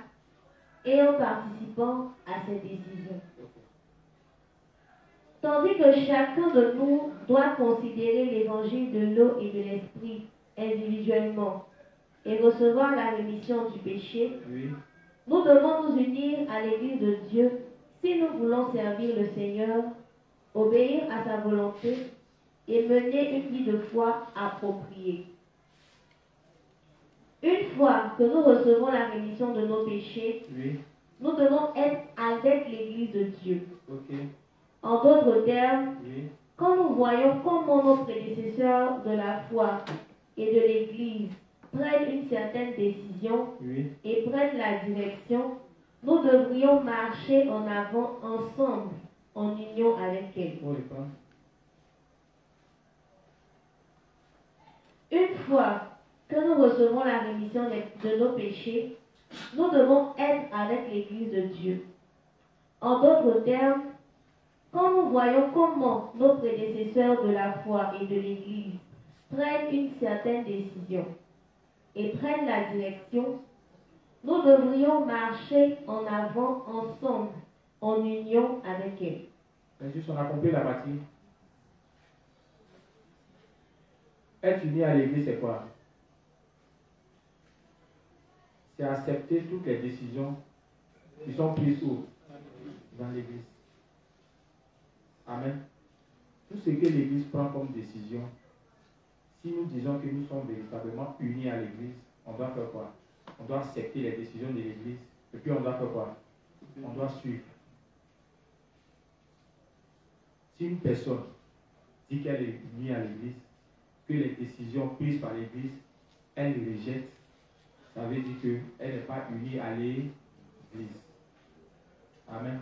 et en participant à ses décisions. Tandis que chacun de nous doit considérer l'évangile de l'eau et de l'esprit individuellement et recevoir la rémission du péché, Oui. nous devons nous unir à l'Église de Dieu si nous voulons servir le Seigneur, obéir à sa volonté et mener une vie de foi appropriée. Une fois que nous recevons la rémission de nos péchés, Oui. nous devons être avec l'Église de Dieu. Ok. En d'autres termes, Oui. quand nous voyons comment nos prédécesseurs de la foi et de l'Église prennent une certaine décision Oui. et prennent la direction, nous devrions marcher en avant ensemble, en union avec elle. On reprend. Une fois que nous recevons la rémission de nos péchés, nous devons être avec l'Église de Dieu. En d'autres termes, quand nous voyons comment nos prédécesseurs de la foi et de l'Église prennent une certaine décision et prennent la direction, nous devrions marcher en avant ensemble, en union avec elle. C'est juste, on a compris la partie. Être uni à l'église, c'est quoi? C'est accepter toutes les décisions qui sont prises où? Dans l'église. Amen. Tout ce que l'église prend comme décision, si nous disons que nous sommes véritablement unis à l'église, on doit faire quoi? On doit accepter les décisions de l'église et puis on doit faire quoi? On doit suivre. Si une personne dit qu'elle est unie à l'église, que les décisions prises par l'église, elle les rejette, ça veut dire qu'elle n'est pas unie à l'église. Amen.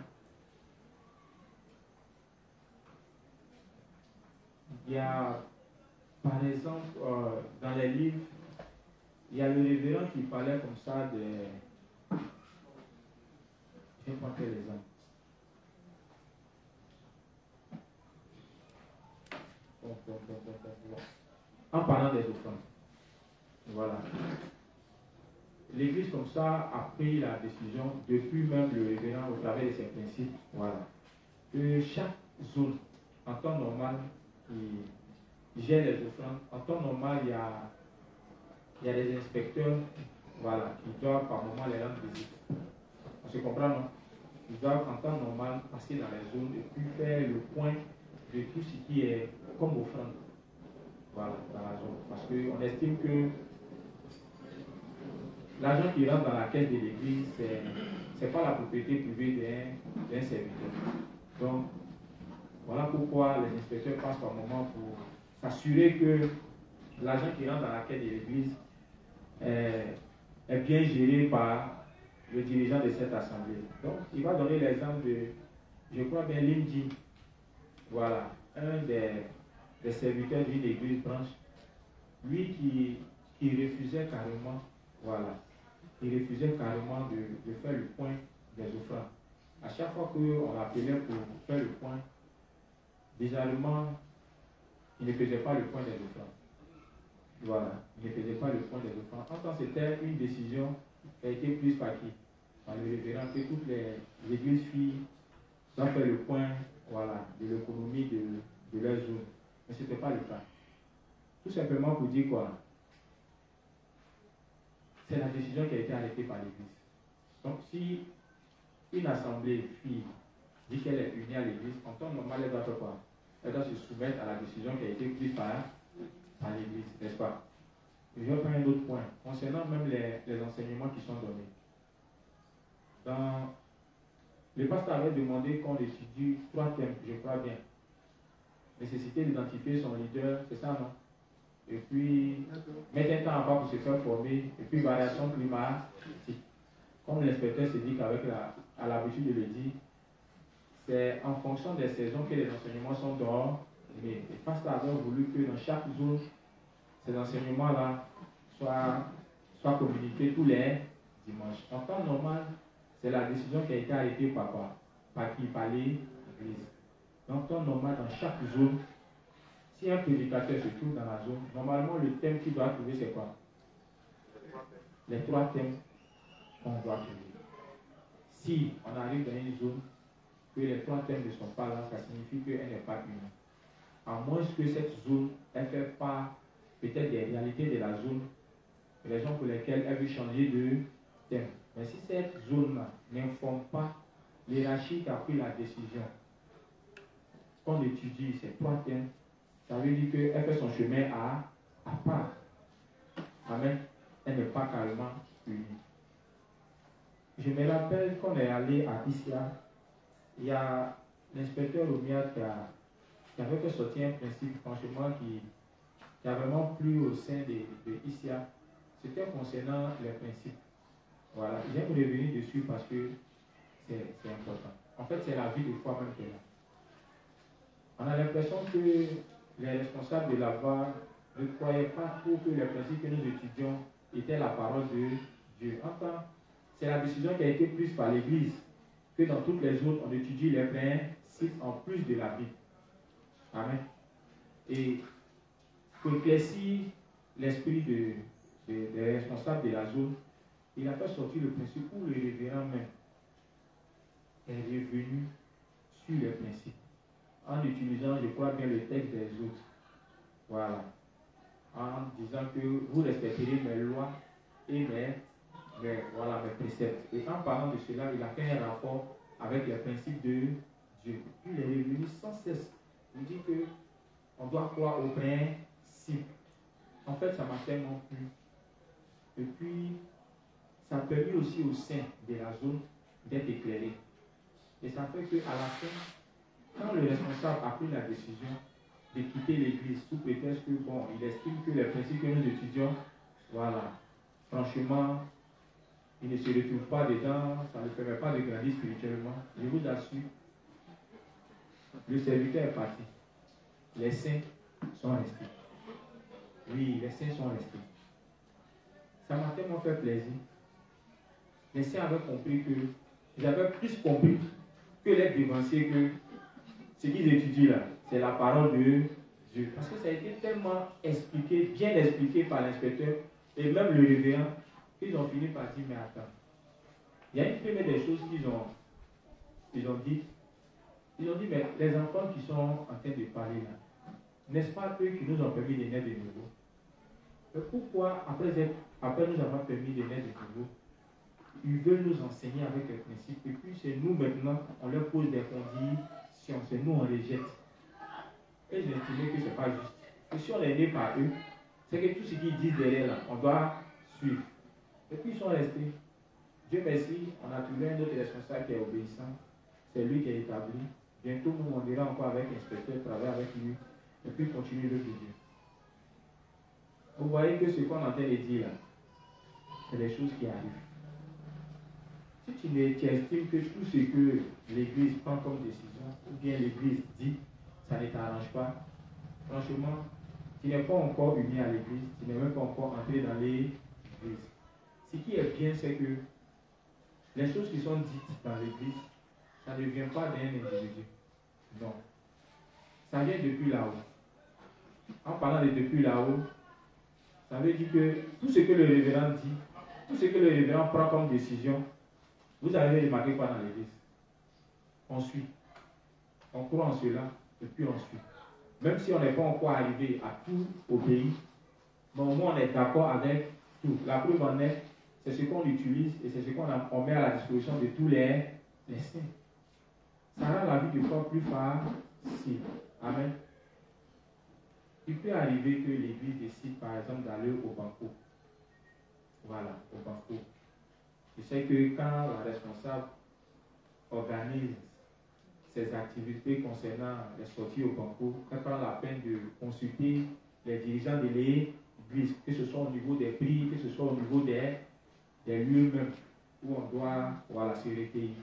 Il y a, par exemple, dans les livres Il y a le révérend qui parlait comme ça de... Je vais prendre quel exemple. En parlant des offrandes. Voilà. L'Église comme ça a pris la décision, depuis même le révérend au travers de ses principes, voilà, que chaque zone, en temps normal, qui gère les offrandes, en temps normal, il y a des inspecteurs, voilà, qui doivent par moment les rendre visite. On se comprend, non? Ils doivent en temps normal passer dans les zones et puis faire le point de tout ce qui est comme offrande, voilà, dans la zone. Parce qu'on estime que l'argent qui rentre dans la caisse de l'église, ce n'est pas la propriété privée d'un serviteur. Donc, voilà pourquoi les inspecteurs passent par moment pour s'assurer que l'argent qui rentre dans la caisse de l'église est bien géré par le dirigeant de cette assemblée. Donc, il va donner l'exemple de, je crois bien, Limji, voilà, un des serviteurs d'une église branche, lui qui refusait carrément, voilà, il refusait carrément de faire le point des offrandes. À chaque fois qu'on l'appelait pour faire le point, bizarrement, il ne faisait pas le point des offrandes. Voilà, il ne faisait pas le point des offrandes. En tant que c'était une décision qui a été prise par qui? Par le révérend, que toutes les églises filles doivent faire le point, voilà, de l'économie de leur zone. Mais ce n'était pas le cas. Tout simplement pour dire quoi? C'est la décision qui a été arrêtée par l'Église. Donc, si une assemblée fille dit qu'elle est unie à l'Église, en temps normal, elle doit faire quoi? Elle doit se soumettre à la décision qui a été prise par l'Église, n'est-ce pas? Je vais prendre un autre point, concernant même les enseignements qui sont donnés. Le pasteur avait demandé qu'on étudie 3 thèmes, je crois bien. Nécessité d'identifier son leader, c'est ça, non? Et puis, mettre un temps à part pour se faire former, et puis variation climatique. Comme l'inspecteur se dit qu'avec à l'habitude de le dire, c'est en fonction des saisons que les enseignements sont dehors. Mais le pasteur avait voulu que dans chaque zone, ces enseignements-là soient communiqués tous les dimanches. En temps normal, c'est la décision qui a été arrêtée par qui? Par l'Église. En temps normal, dans chaque zone, si un prédicateur se trouve dans la zone, normalement le thème qu'il doit trouver, c'est quoi? Les 3 thèmes qu'on doit trouver. Si on arrive dans une zone que les 3 thèmes ne sont pas là, ça signifie qu'elle n'est pas unie. À moins que cette zone, elle ne fait pas peut-être des réalités de la zone, raison pour lesquelles elle veut changer de thème. Mais si cette zone-là n'informe pas l'hierarchie qui a pris la décision qu'on étudie ces 3 thèmes, ça veut dire qu'elle fait son chemin à part. Amen. Elle n'est pas carrément unie. Je me rappelle qu'on est allé à Issia. Il y a l'inspecteur Omia qui avait fait sortir un principe, franchement, qui a vraiment plu au sein de Issia. C'était concernant les principes. Voilà. J'aime revenir dessus parce que c'est important. En fait, c'est la vie de foi même qui est là. On a l'impression que les responsables de la VAR ne croyaient pas trop que les principes que nous étudions étaient la parole de Dieu. Enfin, c'est la décision qui a été prise par l'Église que dans toutes les autres, on étudie les principes en plus de la Bible. Amen. Et pour éclaircir l'esprit des responsables de la zone, il a fait sortir le principe où le révérend même est revenu sur les principes, en utilisant, je crois bien, le texte des autres. Voilà. En disant que vous respecterez mes lois et mes préceptes. Et en parlant de cela, il a fait un rapport avec les principes de Dieu. Il est revenu sans cesse. Il dit que on doit croire aux principes. En fait, ça m'a tellement plu. Et puis, ça a permis aussi au sein de la zone d'être éclairé. Et ça fait qu'à la fin, quand le responsable a pris la décision de quitter l'église sous prétexte que, bon, il estime que les principes que nous étudions, voilà, franchement, il ne se retrouve pas dedans, ça ne permet pas de grandir spirituellement. Je vous assure, le serviteur est parti. Les saints sont restés. Oui, les saints sont restés. Ça m'a tellement fait plaisir. Les saints avaient compris que, ils avaient plus compris que les dévanciers que ce qu'ils étudient là, c'est la parole de Dieu. Parce que ça a été tellement expliqué, bien expliqué par l'inspecteur et même le révérend, qu'ils ont fini par dire, mais attends. Il y a une première des choses qu'ils ont dit. Ils ont dit, mais les enfants qui sont en train de parler là, n'est-ce pas eux qui nous ont permis de naître de nouveau? Mais pourquoi, après nous avoir permis de naître de nouveau, ils veulent nous enseigner avec les principes, et puis c'est nous maintenant, on leur pose des conditions, c'est nous on les jette. Et j'ai estimé que ce n'est pas juste. Et si on est né par eux, c'est que tout ce qu'ils disent derrière là, on doit suivre. Et puis ils sont restés. Dieu merci, on a trouvé un autre responsable qui est obéissant. C'est lui qui est établi. Bientôt, nous, on ira encore avec l'inspecteur, travailler avec lui, et puis continuer le Dieu. Vous voyez que ce qu'on est en train de dire là, c'est des choses qui arrivent. Si tu estimes que tout ce que l'Église prend comme décision, ou bien l'Église dit, ça ne t'arrange pas, franchement, tu n'es pas encore uni à l'Église, tu n'es même pas encore entré dans l'Église. Ce qui est bien, c'est que les choses qui sont dites dans l'Église, ça ne vient pas d'un individu. Non. Ça vient depuis là-haut. En parlant de depuis là-haut, ça veut dire que tout ce que le révérend dit, tout ce que le révérend prend comme décision, vous avez remarqué quoi dans l'Église? On suit. On croit en cela, et puis on suit. Même si on n'est pas encore arrivé à tout obéir, mais au moins on est d'accord avec tout. La preuve en est, c'est ce qu'on utilise et c'est ce qu'on met à la disposition de tous les saints. Ça rend la vie du corps plus facile. Amen. Il peut arriver que l'Église décide par exemple d'aller au banco. Voilà, au banco. Je sais que quand la responsable organise ses activités concernant les sorties au banco, elle prend la peine de consulter les dirigeants de l'Église, que ce soit au niveau des prix, que ce soit au niveau des lieux même où on doit se recueillir.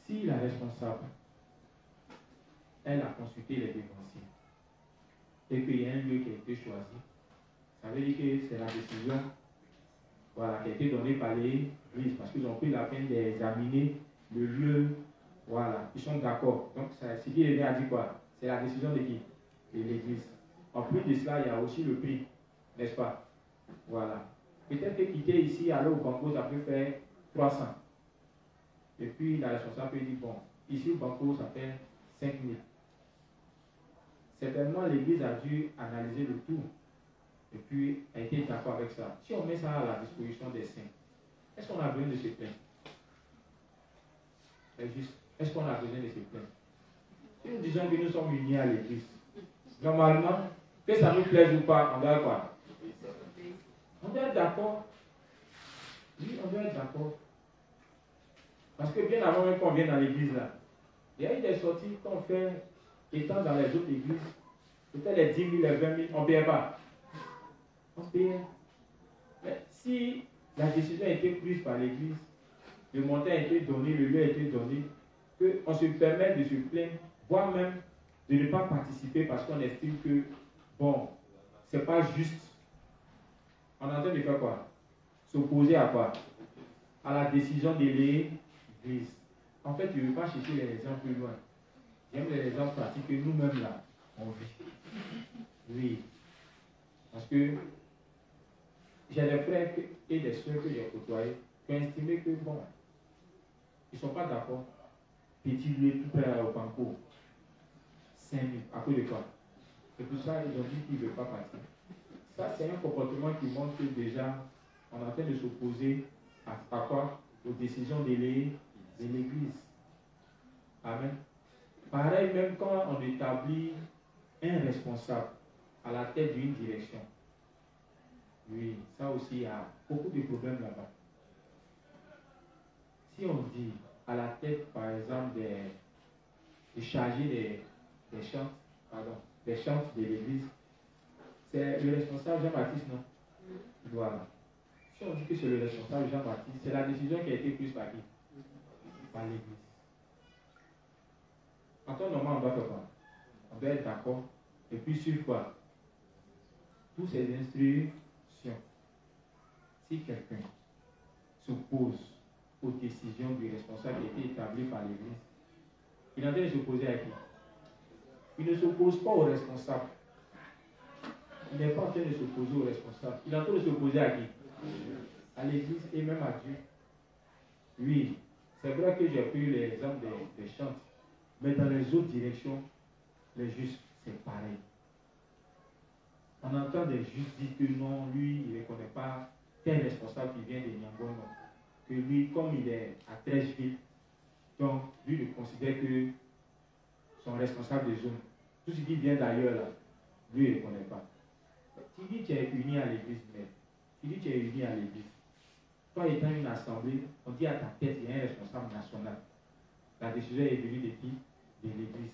Si la responsable, elle a consulté les dévanciers et qu'il y a un lieu qui a été choisi, ça veut dire que c'est la décision qui a été donnée par l'Église parce qu'ils ont pris la peine d'examiner le lieu. Voilà, ils sont d'accord. Donc, ce qui est à dire quoi? C'est la décision de qui? De l'Église. En plus de cela, il y a aussi le prix, n'est-ce pas? Voilà. Peut-être que quitter ici, aller au banco, ça peut faire 300. Et puis la responsable peut dire, bon, ici au banco, ça fait 5 000. Certainement, l'Église a dû analyser le tout. Et puis, a été d'accord avec ça. Si on met ça à la disposition des saints, est-ce qu'on a besoin de se plaindre? C'est juste. Est-ce qu'on a besoin de se plaindre? Si nous disons que nous sommes unis à l'Église, normalement, que ça nous plaise ou pas, on doit quoi? On doit être d'accord. Oui, on doit être d'accord. Parce que bien avant même qu'on vienne dans l'église là, il y a eu des sorties qu'on fait étant dans les autres églises. Peut-être les 10 000, les 20 000, on ne payait pas. On payait. Mais si la décision a été prise par l'église, le montant a été donné, le lieu a été donné, qu'on se permet de se plaindre, voire même de ne pas participer parce qu'on estime que, bon, c'est pas juste. On est en train de faire quoi? S'opposer à quoi? À la décision de l'Église. En fait, je ne veux pas chercher les exemples plus loin. J'aime les exemples pratiques que nous-mêmes là, on vit. Oui. Parce que j'ai des frères et des soeurs que j'ai côtoyés qui ont estimé que, bon, ils ne sont pas d'accord. Petit lieu tout près au banco. 5 000. À cause de quoi? Et tout ça, ils ont dit qu'ils ne veulent pas partir. Ça, c'est un comportement qui montre que déjà, on est en train de s'opposer à quoi? Aux décisions de l'Église. Amen. Pareil, même quand on établit un responsable à la tête d'une direction. Oui, ça aussi, il y a beaucoup de problèmes là-bas. Si on dit à la tête, par exemple, des chargés des chantes de l'Église, c'est le responsable Jean-Baptiste, non? Voilà. Si on dit que c'est le responsable Jean-Baptiste, c'est la décision qui a été prise par qui? Par l'Église. En temps normal, on doit faire quoi? On doit être d'accord et puis suivre quoi? Toutes ces instructions. attention, si quelqu'un s'oppose aux décisions du responsable qui a été établi par l'Église, il est en train de s'opposer à qui? Il ne s'oppose pas au responsable. Il n'est pas en train de s'opposer au responsable. Il est en train de s'opposer à qui? À l'Église et même à Dieu. Oui, c'est vrai que j'ai pris l'exemple des chants, mais dans les autres directions, les justes, c'est pareil. On entend des justes dire que non, lui, il ne reconnaît pas tel responsable qui vient de Niangono. Que lui, comme il est à Trècheville, donc lui, il considère que son responsable de zone, tout ce qui vient d'ailleurs là, lui, il ne reconnaît pas. Tu dis que tu es uni à l'église, mais tu dis que tu es uni à l'église. Toi, étant une assemblée, on dit à ta tête, il y a un responsable national. La décision est venue de qui? De l'église.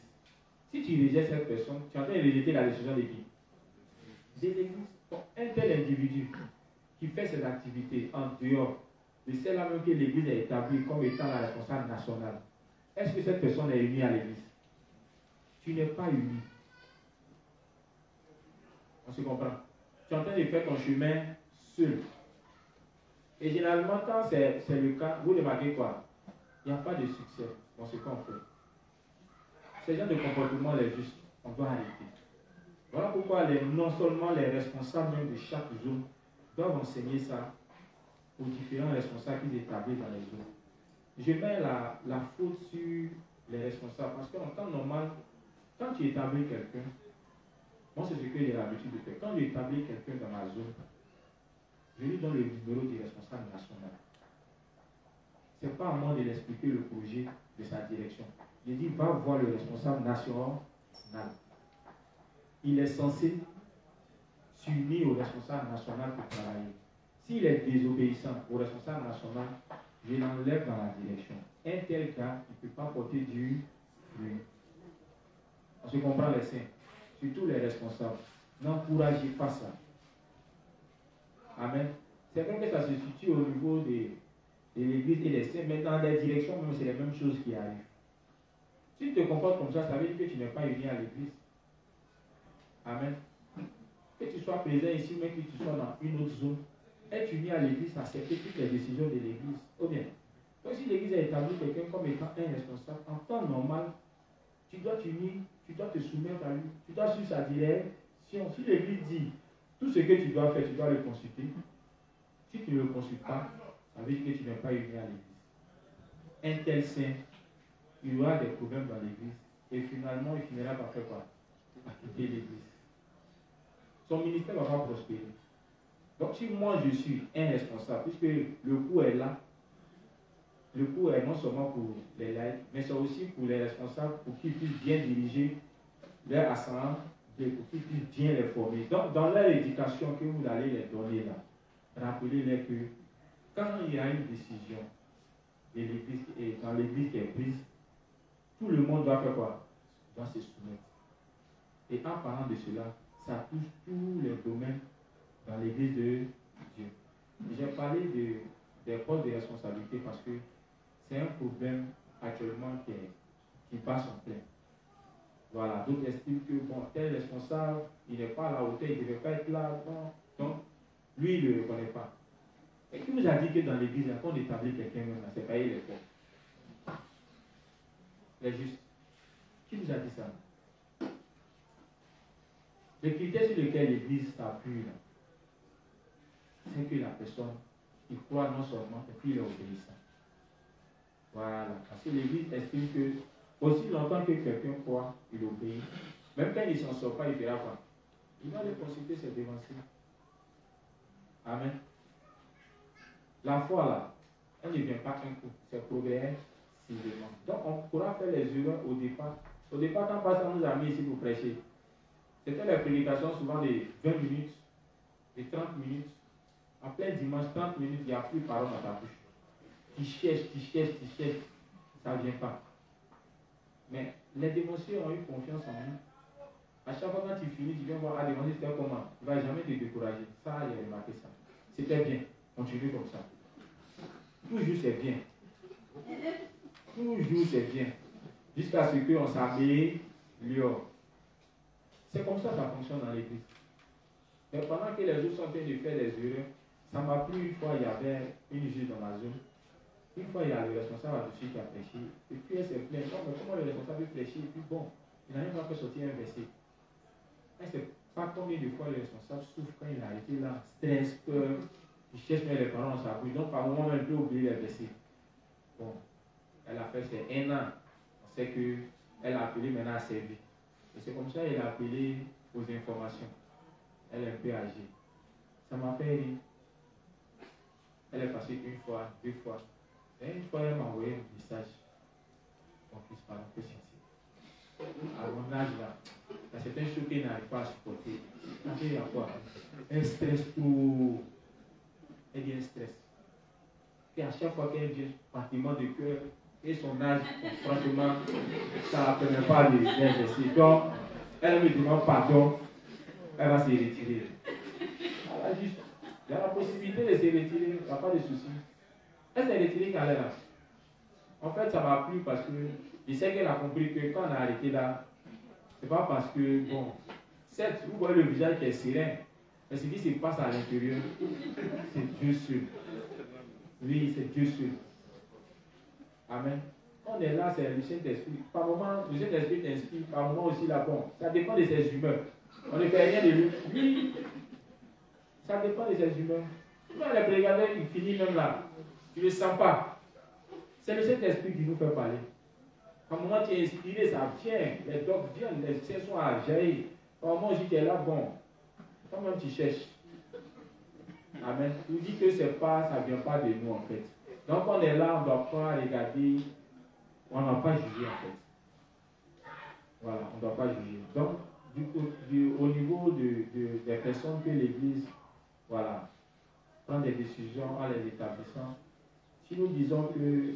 Si tu rejettes cette personne, tu es en train de rejeter la décision de qui? De l'église. Donc, un tel individu qui fait ses activités en dehors de celle-là même que l'église a établie comme étant la responsable nationale, est-ce que cette personne est unie à l'église? Tu n'es pas uni. On se comprend. Tu es en train de faire ton chemin seul. Et généralement, quand c'est le cas, vous remarquez quoi? Il n'y a pas de succès dans ce qu'on fait. Ces gens de comportement, les justes, on doit arrêter. Voilà pourquoi non seulement les responsables même de chaque zone doivent enseigner ça aux différents responsables qu'ils établissent dans les zones. Je mets la faute sur les responsables parce qu'en temps normal, quand tu établis quelqu'un, moi c'est ce que j'ai l'habitude de faire. Quand j'établis quelqu'un dans ma zone, je lui donne le numéro du responsable national. Ce n'est pas à moi de l'expliquer le projet de sa direction. Je dis, va voir le responsable national. Il est censé s'unir au responsable national pour travailler. S'il est désobéissant au responsable national, je l'enlève dans la direction. Un tel cas, il ne peut pas porter du fruit. On se comprend les saints. Surtout les responsables. N'encouragez pas ça. Amen. C'est vrai que ça se situe au niveau de l'église et des saints, mais dans les directions, même c'est les mêmes choses qui arrivent. Si tu te comportes comme ça veut dire que tu n'es pas uni à l'église. Amen. Que tu sois présent ici, mais que tu sois dans une autre zone, être uni à l'église, accepter toutes les décisions de l'église. Ou bien, donc si l'église a établi quelqu'un comme étant un responsable, en temps normal, tu dois t'unir, tu dois te soumettre à lui, tu dois suivre sa direction. Si l'église dit tout ce que tu dois faire, tu dois le consulter. Si tu ne le consultes pas, ça veut dire que tu n'es pas uni à l'église. Un tel saint, il y aura des problèmes dans l'église et finalement il finira par faire quoi? Par quitter l'église. Son ministère va pas prospérer. Donc si moi je suis un responsable, puisque le coût est là, le coût est non seulement pour les laïcs, mais c'est aussi pour les responsables pour qu'ils puissent bien diriger leur assemblée, pour qu'ils puissent bien les former. Donc dans leur éducation que vous allez les donner là, rappelez-les que quand il y a une décision de l'église et dans l'église qui est prise, tout le monde doit faire quoi? Doit se soumettre. Et en parlant de cela, ça touche tous les domaines dans l'église de Dieu. J'ai parlé des postes de responsabilité parce que c'est un problème actuellement qui passe en plein. Voilà, d'autres estiment que bon, tel responsable, il n'est pas à la hauteur, il ne devait pas être là. Bon. Donc, lui, il ne le reconnaît pas. Et qui vous a dit que dans l'église, quand on établit quelqu'un, c'est payer les fonds? Les justes. Qui vous a dit ça? Le critère sur lequel l'église s'appuie, c'est que la personne, il croit non seulement, et puis il est obéissant. Voilà. Parce que l'église estime que, aussi longtemps que quelqu'un croit, il obéit. Même quand il ne s'en sort pas, il fera quoi? Il va le consulter ses devanciers. Amen. La foi, là, elle ne vient pas un coup, c'est progressivement. Donc, on pourra faire les erreurs au départ. Au départ, quand Pasteur nous a mis ici pour prêcher, c'était les prédications souvent de 20 minutes, de 30 minutes. En plein dimanche, 30 minutes, il n'y a plus de parole dans ta bouche. Tu cherches, ça ne vient pas. Mais les démentiers ont eu confiance en nous. À chaque fois quand tu finis, tu viens voir, ah, démentier, c'était comment? Tu ne vas jamais te décourager. Ça, j'ai remarqué ça. C'était bien. Continue comme ça. Toujours c'est bien. Toujours c'est bien. Jusqu'à ce qu'on s'améliore. C'est comme ça que ça fonctionne dans l'église. Mais pendant que les autres sont en train de faire des erreurs, ça m'a plu une fois, il y avait une juge dans ma zone. Une fois, il y a le responsable dessus qui a prêché. Et puis elle s'est plainte. Comment le responsable peut prêcher? Et puis bon, il n'a même pas fait sortir un verset. Elle ne sait pas combien de fois le responsable souffre quand il a été là, stress, peur. Il cherche même les parents dans sa bouche. Donc par moment, elle peut oublier les versets. Bon, elle a fait c'est 1 an. On sait qu'elle a appelé maintenant à servir. Et c'est comme ça qu'elle a appelé aux informations. Elle est un peu âgée. Ça m'a fait rire. Elle est passée 1 fois, 2 fois. Et une fois, elle m'a envoyé un message. Mon fils, pardon, que c'est. À mon âge là, c'est un choc qu'elle n'arrive pas à supporter. Il y a quoi? Un stress pour. Elle dit un stress. Et à chaque fois qu'elle vient, pratiquement de cœur, et son âge, franchement, ça ne permet pas de l'exercer. Donc, elle me demande pardon, elle va se retirer. Elle a juste, il y a la possibilité de se retirer, il n'y a pas de souci. Elle s'est retirée quand elle est là. En fait, ça m'a plu parce que je sais qu'elle a compris que quand on a arrêté là, c'est pas parce que, bon, certes, vous voyez le visage qui est serein, mais ce qui se passe à l'intérieur, c'est Dieu seul. Oui, c'est Dieu seul. Amen. On est là, c'est le Saint-Esprit. Par moment, le Saint-Esprit t'inspire, par moment aussi là, bon, ça dépend de ses humeurs. On ne fait rien de lui. Oui, ça dépend de ses humeurs. Quand les prégadeurs, il finit même là. Tu ne le sens pas. C'est le Saint-Esprit qui nous fait parler. À un moment, tu es inspiré, ça vient. Les docs viennent, les ciels sont à jaillir. À un moment, tu es là, bon. Quand même, tu cherches. Amen. Tu dis que c'est pas, ça ne vient pas de nous, en fait. Donc, on est là, on ne doit pas regarder. On ne doit pas juger, en fait. Voilà, on ne doit pas juger. Donc, au niveau des personnes que l'Église, voilà, prend des décisions en les établissant, si nous disons que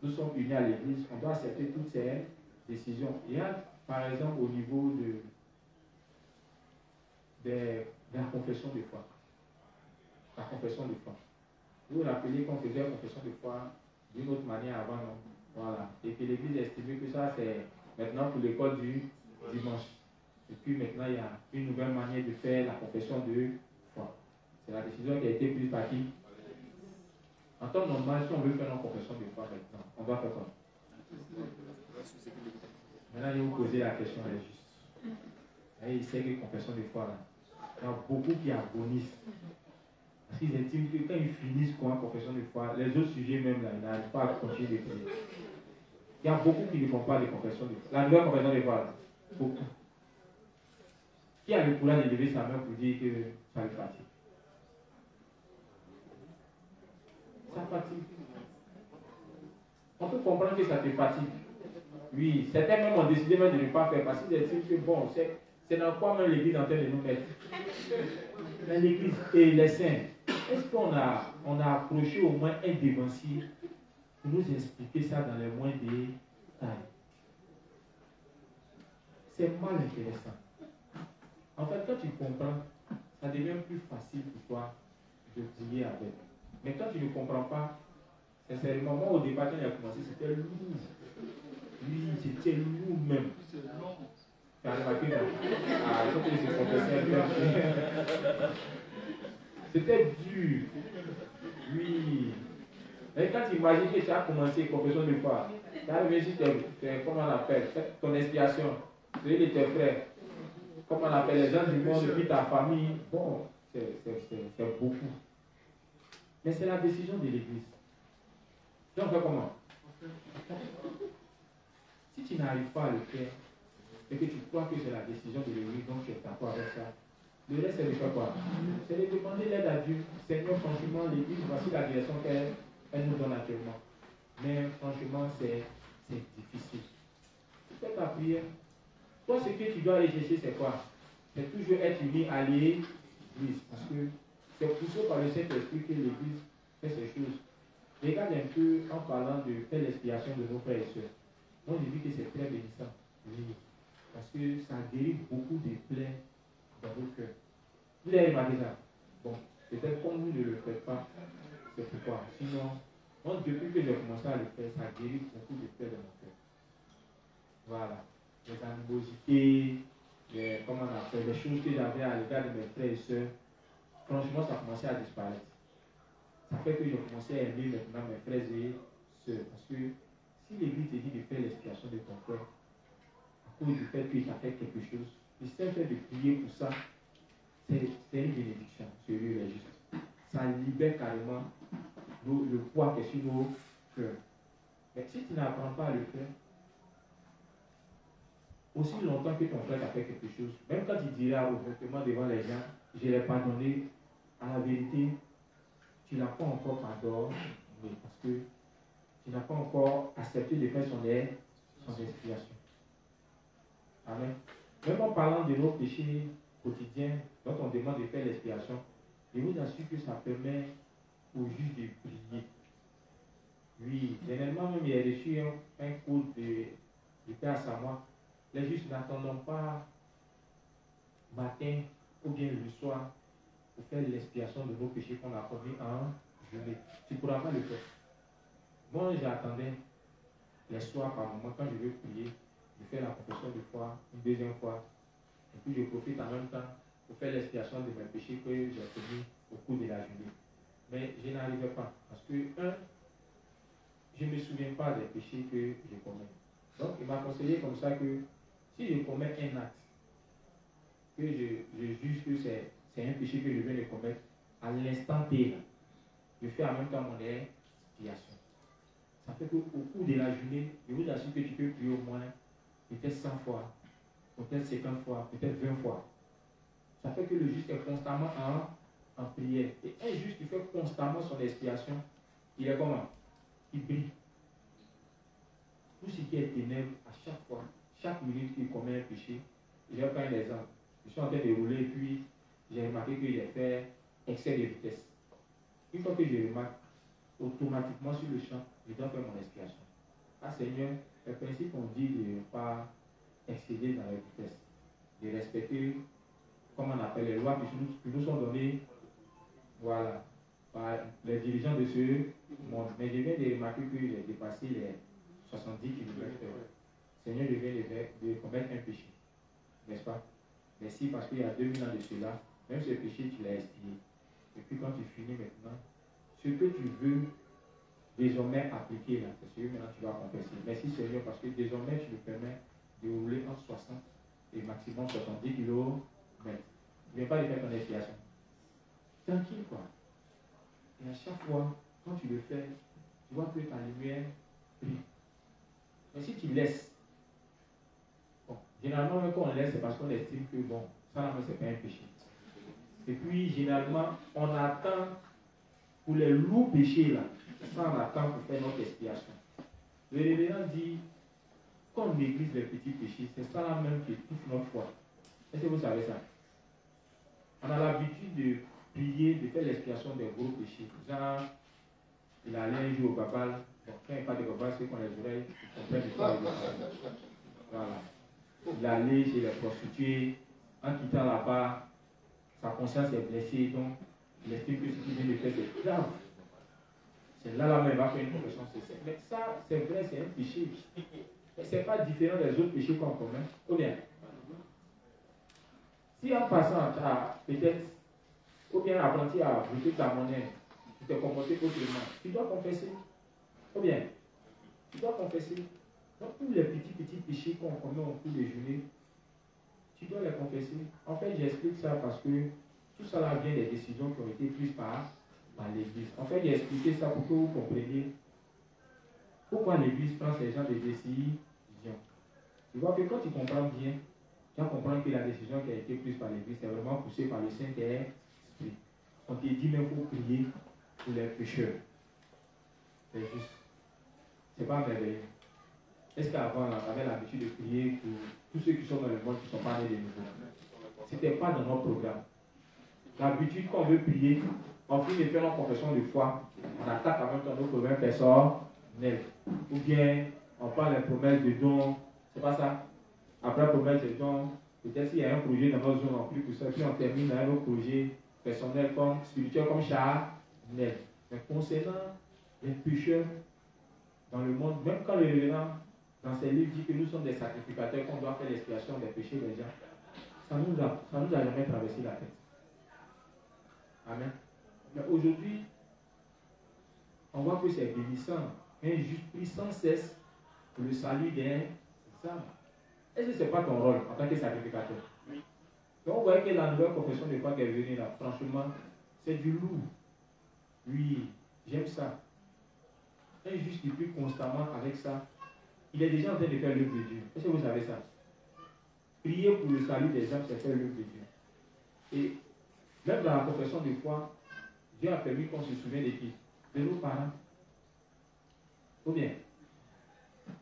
nous sommes unis à l'Église, on doit accepter toutes ces décisions. Il y a, par exemple, au niveau de la confession de foi. La confession de foi. Vous vous rappelez qu'on faisait la confession de foi d'une autre manière avant, non? Voilà. Et que l'Église estimait que ça, c'est maintenant pour l'école du dimanche. Et puis maintenant, il y a une nouvelle manière de faire la confession de foi. C'est la décision qui a été prise par qui? En temps normal, si on veut faire une confession de foi maintenant, on doit faire quoi? Maintenant, je vais vous poser la question, elle est juste. Et il sait que confession de foi, là, il y a beaucoup qui agonisent. Parce qu'ils estiment que quand ils finissent quoi, confession de foi, les autres sujets même là, ils n'arrivent pas à continuer de prier. Il y a beaucoup qui ne font pas de confession de foi. La nouvelle confession de foi, là, beaucoup. Qui a le courage de lever sa main pour dire que ça le fatigue? Ça fatigue. On peut comprendre que ça te fatigue. Oui, certains même ont décidé même de ne pas faire parce qu'ils estiment que bon, c'est dans quoi même l'Église est en train de nous mettre. Mais l'Église et les saints, est-ce qu'on a approché au moins un dévancier pour nous expliquer ça dans les moindres détails? C'est mal intéressant. En fait, quand tu comprends, ça devient plus facile pour toi de prier avec. Mais quand tu ne comprends pas, sincèrement, moi au départ, quand il a commencé, c'était lourd. Oui, c'était lourd même. Tu as remarqué, non? Ah, il faut que je confesse un peu. C'était dur. Oui. Et quand tu imagines que tu as commencé confession de foi, tu as réussi, comment on appelle, ton expiation, celui de tes frères, comment on appelle les gens du monde, puis ta famille, bon, c'est beaucoup. Mais c'est la décision de l'Église. Donc, on fait comment? Si tu n'arrives pas à le faire, et que tu crois que c'est la décision de l'Église, donc tu es d'accord avec ça, le reste, c'est de faire quoi? C'est de demander l'aide à Dieu. Seigneur, franchement, l'Église, voici la direction qu'elle nous donne actuellement. Mais franchement, c'est difficile. Fais ta prière. Toi, ce que tu dois aller chercher, c'est quoi? C'est toujours être uni à l'Église. Parce que c'est poussé par le Saint-Esprit que l'Église fait ces choses. Regarde un peu en parlant de faire l'expiation de nos frères et sœurs. Moi, j'ai vu que c'est très bénissant. Oui. Parce que ça guérit beaucoup de plaies dans vos cœurs. Vous avez remarqué ça? Bon, peut-être comme vous ne le faites pas, c'est pourquoi. Sinon, moi, depuis que j'ai commencé à le faire, ça guérit beaucoup de plaies dans mon cœur. Voilà. Les animosités, comment on appelle, les choses que j'avais à l'égard de mes frères et sœurs, franchement, ça commençait à disparaître. Ça fait que j'ai commencé à aimer maintenant mes frères et sœurs. Parce que si l'Église te dit de faire l'expiation de ton frère, à cause du fait qu'il t'a fait quelque chose, le seul fait de prier pour ça, c'est une bénédiction sur lui, les justes. Ça libère carrément le poids qui est sur nos cœurs. Mais si tu n'apprends pas à le faire, aussi longtemps que ton frère t'a fait quelque chose, même quand il dira ouvertement devant les gens, je l'ai pardonné, à la vérité, tu n'as pas encore pardonné parce que tu n'as pas encore accepté de faire son expiation. Amen. Même en parlant de nos péchés quotidiens, dont on demande de faire l'expiation, je vous assure que ça permet aux juges de prier. Oui, dernièrement même, il a reçu un coup de Père Samoa. Les justes n'attendons pas matin ou bien le soir pour faire l'expiation de nos péchés qu'on a commis en journée. Tu ne pourras pas le faire. Moi, j'attendais les soirs par moment, quand je veux prier, je fais la confession de foi une deuxième fois. Et puis je profite en même temps pour faire l'expiation de mes péchés que j'ai commis au cours de la journée. Mais je n'arrivais pas. Parce que, je ne me souviens pas des péchés que je commets. Donc, il m'a conseillé comme ça que si je commets un acte, que je juge que c'est un péché que je viens de commettre, à l'instant T, je fais en même temps mon expiation. Ça fait qu'au cours de la journée, je vous assure que tu peux prier au moins peut-être 100 fois, peut-être 50 fois, peut-être 20 fois. Ça fait que le juste est constamment en prière. Et un juste qui fait constamment son expiation, il est comment? Il brille. Tout ce qui est ténèbres, à chaque fois, chaque minute qu'il commet un péché, je vais prendre un exemple. Je suis en train de rouler et puis j'ai remarqué que j'ai fait excès de vitesse. Une fois que je remarque, automatiquement sur le champ, je dois faire mon expiation. Ah Seigneur, le principe on dit de ne pas excéder dans la vitesse, de respecter, comme on appelle, les lois qui nous sont données, voilà, par les dirigeants de ce monde. Mais je viens de remarquer que j'ai dépassé les 70 km/h. Seigneur, je viens de commettre un péché, n'est-ce pas? Merci, parce qu'il y a 2000 ans de cela, même ce péché, tu l'as expié. Et puis quand tu finis maintenant, ce que tu veux désormais appliquer là, c'est ce que maintenant tu vas confesser. Merci Seigneur, parce que désormais tu me permets de rouler entre 60 et maximum 70 km. Tu ne viens pas de faire ton expiation. Tranquille quoi. Et à chaque fois, quand tu le fais, tu vois que ta lumière brille. Mais si tu laisses, bon, généralement quand on laisse, c'est parce qu'on estime que bon, ça c'est pas un péché. Et puis généralement, on attend pour les lourds péchés là, ça on attend pour faire notre expiation. Le révérend dit, quand on néglige les petits péchés, c'est ça là même qui touche notre foi. Est-ce que vous savez ça? On a l'habitude de prier, de faire l'expiation des gros péchés. Genre, il allait un jour au Babal. Bon, quand il n'y a pas de Babal, ceux qui ont les oreilles, ils comprennent de quoi il parle. Voilà. Il allait chez les prostituées. En quittant là-bas, sa conscience est blessée. Donc, il estime que ce qu'il vient de faire, c'est grave. C'est là même, il va faire une confession sincère. Mais ça, c'est vrai, c'est un péché. Mais ce n'est pas différent des autres péchés qu'on commet. Ou bien, si en passant, tu as peut-être, ou bien apprenti à brûler ta monnaie, tu t'es comporté autrement, tu dois confesser. Ou bien, tu dois confesser. Donc, tous les petits péchés qu'on commet au cours des journées, tu dois les confesser. En fait, j'explique ça parce que tout ça là vient des décisions qui ont été prises par l'Église. En fait, j'ai expliqué ça pour que vous compreniez pourquoi l'Église prend ces genres de décisions. Tu vois que quand tu comprends bien, tu vas comprendre que la décision qui a été prise par l'Église est vraiment poussée par le Saint-Esprit. On te dit même qu'il faut prier pour les pécheurs. C'est juste. C'est pas merveilleux. Est-ce qu'avant, on avait l'habitude de prier pour tous ceux qui sont dans le monde qui ne sont pas nés de nouveau? Ce n'était pas dans notre programme. L'habitude, quand on veut prier, on finit de faire notre confession de foi, on attaque en même temps nos problèmes personnels. Ou bien, on parle des promesses de dons. C'est pas ça? Après la promesse de dons, peut-être s'il y a un projet dans notre zone, on prie pour ça, puis on termine avec nos projets personnels, comme spirituels, comme charnels. Mais concernant les pécheurs dans le monde, même quand le révérend dans ses livres dit que nous sommes des sacrificateurs, qu'on doit faire l'expiation des péchés des gens, ça nous a jamais traversé la tête. Amen. Mais aujourd'hui, on voit que c'est bénissant. Un juste prie sans cesse pour le salut des âmes. Est-ce que ce n'est pas ton rôle en tant que sacrificateur? Oui. Donc on voit que la nouvelle confession de foi qui est venue là, franchement, c'est du lourd. Oui, j'aime ça. Un juste qui prie constamment avec ça, il est déjà en train de faire l'œuvre de Dieu. Est-ce que vous savez ça? Prier pour le salut des âmes, c'est faire l'œuvre de Dieu. Et même dans la confession de foi, Dieu a permis qu'on se souvienne de qui? De nos parents. Ou bien,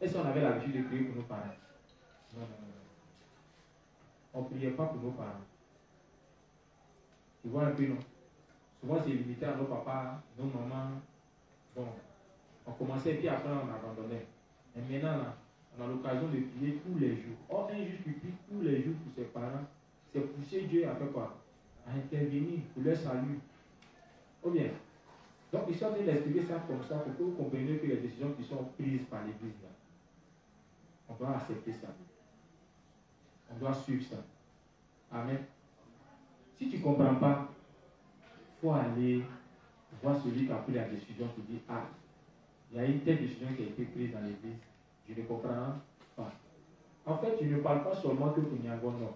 est-ce qu'on avait l'habitude de prier pour nos parents? Non, non, non. On ne priait pas pour nos parents. Tu vois un peu, non? Souvent, c'est limité à nos papas, nos mamans. Bon, on commençait et puis après, on abandonnait. Et maintenant, là, on a l'occasion de prier tous les jours. Or, un juge qui prie tous les jours pour ses parents, c'est pousser Dieu à faire quoi? À intervenir pour leur salut. Ou bien, donc, ils sont en train d'expliquer ça comme ça pour que vous compreniez que les décisions qui sont prises par l'Église, là, on doit accepter ça. On doit suivre ça. Amen. Si tu ne comprends pas, il faut aller voir celui qui a pris la décision qui dit, ah, il y a une telle décision qui a été prise dans l'Église. Je ne comprends pas. En fait, je ne parle pas seulement que pour Niagono.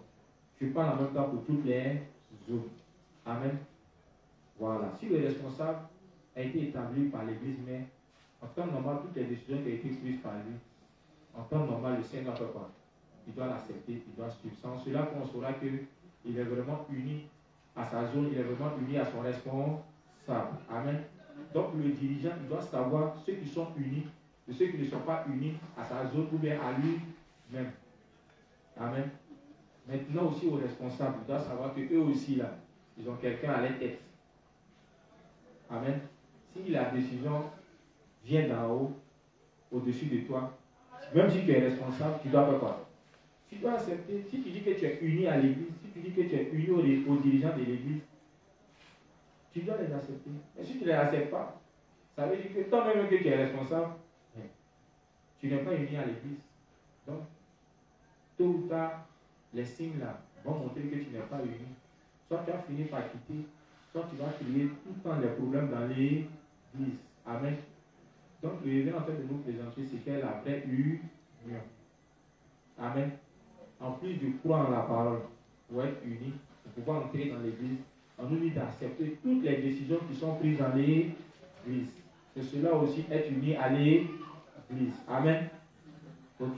Je parle en même temps pour toutes les zones. Amen. Voilà. Si le responsable a été établi par l'Église, mais en temps normal, toutes les décisions qui ont été prises par lui, en temps normal, le Seigneur fait quoi? Il doit l'accepter, il doit suivre. Sans cela, qu'on saura qu'il est vraiment uni à sa zone, il est vraiment uni à son responsable. Amen. Donc le dirigeant, il doit savoir ceux qui sont unis de ceux qui ne sont pas unis à sa zone ou bien à lui-même. Amen. Maintenant aussi aux responsables, il doit savoir qu'eux aussi là, ils ont quelqu'un à leur tête. Amen. Si la décision vient d'en haut, au-dessus de toi, même si tu es responsable, tu dois faire quoi? Tu dois accepter. Si tu dis que tu es uni à l'église, si tu dis que tu es uni aux dirigeants de l'église, tu dois les accepter. Mais si tu ne les acceptes pas, ça veut dire que toi-même que tu es responsable, tu n'es pas uni à l'église. Donc, tôt ou tard, les signes là vont montrer que tu n'es pas uni. Soit tu as fini par quitter, soit tu vas créer tout le temps des problèmes dans l'église. Amen. Donc, le révérend en train de nous présenter ce qu'est la vraie union. Amen. En plus de croire en la parole, pour être unis, pour pouvoir entrer dans l'église, on nous dit d'accepter toutes les décisions qui sont prises dans l'église. C'est cela aussi être unis à l'église. Amen. Ok.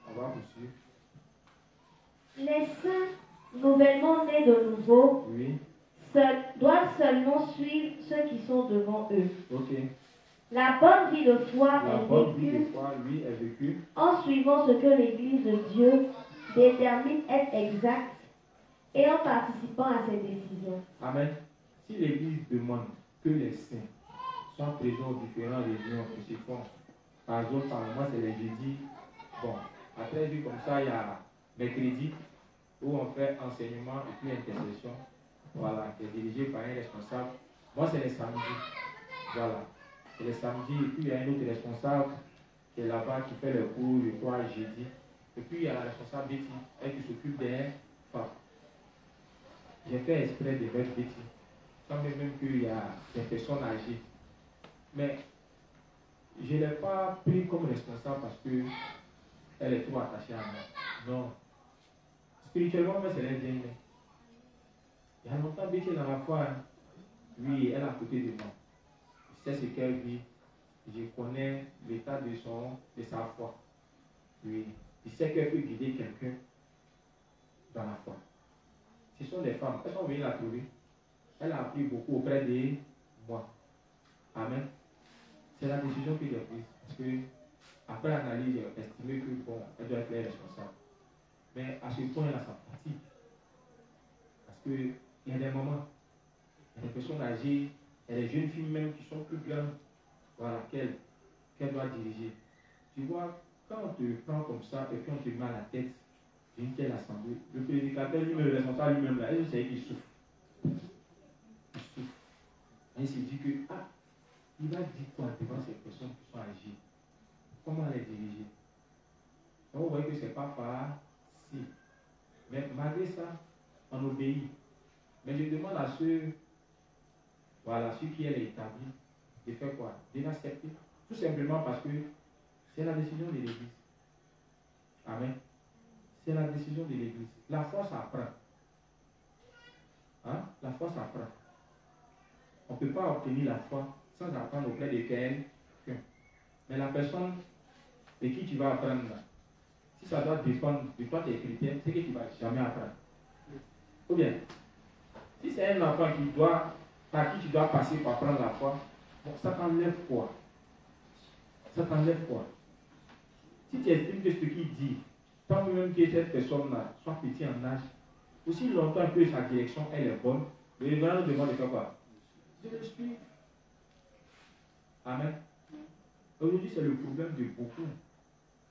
On va poursuivre. Les saints nouvellement nés de nouveau doivent seulement suivre ceux qui sont devant eux. Ok. La bonne vie de foi est vécue en suivant ce que l'Église de Dieu détermine être exact et en participant à ses décisions. Amen. Si l'Église demande que les saints soient présents aux différentes réunions qui se font, par exemple, par moi, c'est les jeudis. Bon, après, vu comme ça, il y a mercredi où on fait enseignement et puis intercession. Voilà, qui est dirigé par un responsable. Moi, c'est les samedis. Voilà. C'est les samedis, et puis il y a un autre responsable qui est là-bas, qui fait le cours le soir jeudi. Et puis il y a la responsable Betty, elle qui s'occupe des femmes. J'ai fait exprès de mettre Betty, sans même qu'il y a des personnes âgées. Mais je ne l'ai pas pris comme responsable parce qu'elle est trop attachée à moi. Non. Spirituellement, mais c'est l'Indien. Il y a longtemps, Betty est dans la foi. Hein. Oui, elle est à côté de moi. Je sais ce qu'elle vit. Je connais l'état de sa foi. Oui. Je sais qu'elle peut guider quelqu'un dans la foi. Ce sont des femmes. Elles sont venues la trouver. Elle a appris beaucoup auprès de moi. Amen. C'est la décision que j'ai prise. Parce que, après l'analyse, j'ai estimé que, bon, elle doit être responsable. Mais à ce point, elle a sa fatigue. Parce qu'il y a des moments, il y a des personnes âgées, il y a des jeunes filles même qui sont plus grandes, voilà, qu'elle doit diriger. Tu vois, quand on te prend comme ça et puis on te met à la tête d'une telle assemblée, le prédicateur lui-même, le responsable lui-même, là, il sait qu'il souffre. Il souffre. Et il se dit que, ah, il va dire quoi devant ces personnes qui sont âgées? Comment les diriger? Donc, vous voyez que ce n'est pas facile. Mais malgré ça, on obéit. Mais je demande à ceux qui est établi, de faire quoi? De l'accepter. Tout simplement parce que c'est la décision de l'Église. Amen. C'est la décision de l'Église. La foi s'apprend. Hein? La foi s'apprend. On ne peut pas obtenir la foi sans apprendre auprès de quelqu'un. Mais la personne de qui tu vas apprendre là, si ça doit dépendre de toi, tes critères, c'est que tu ne vas jamais apprendre. Ou bien, si c'est un enfant par qui tu dois passer pour apprendre la foi, bon, ça t'enlève quoi? Ça t'enlève quoi? Si tu estimes que ce qu'il dit, tant même que cette personne-là soit petite en âge, aussi longtemps que sa direction elle est bonne, le révérend nous demande de faire quoi? De le suivre. Amen. Aujourd'hui, c'est le problème de beaucoup.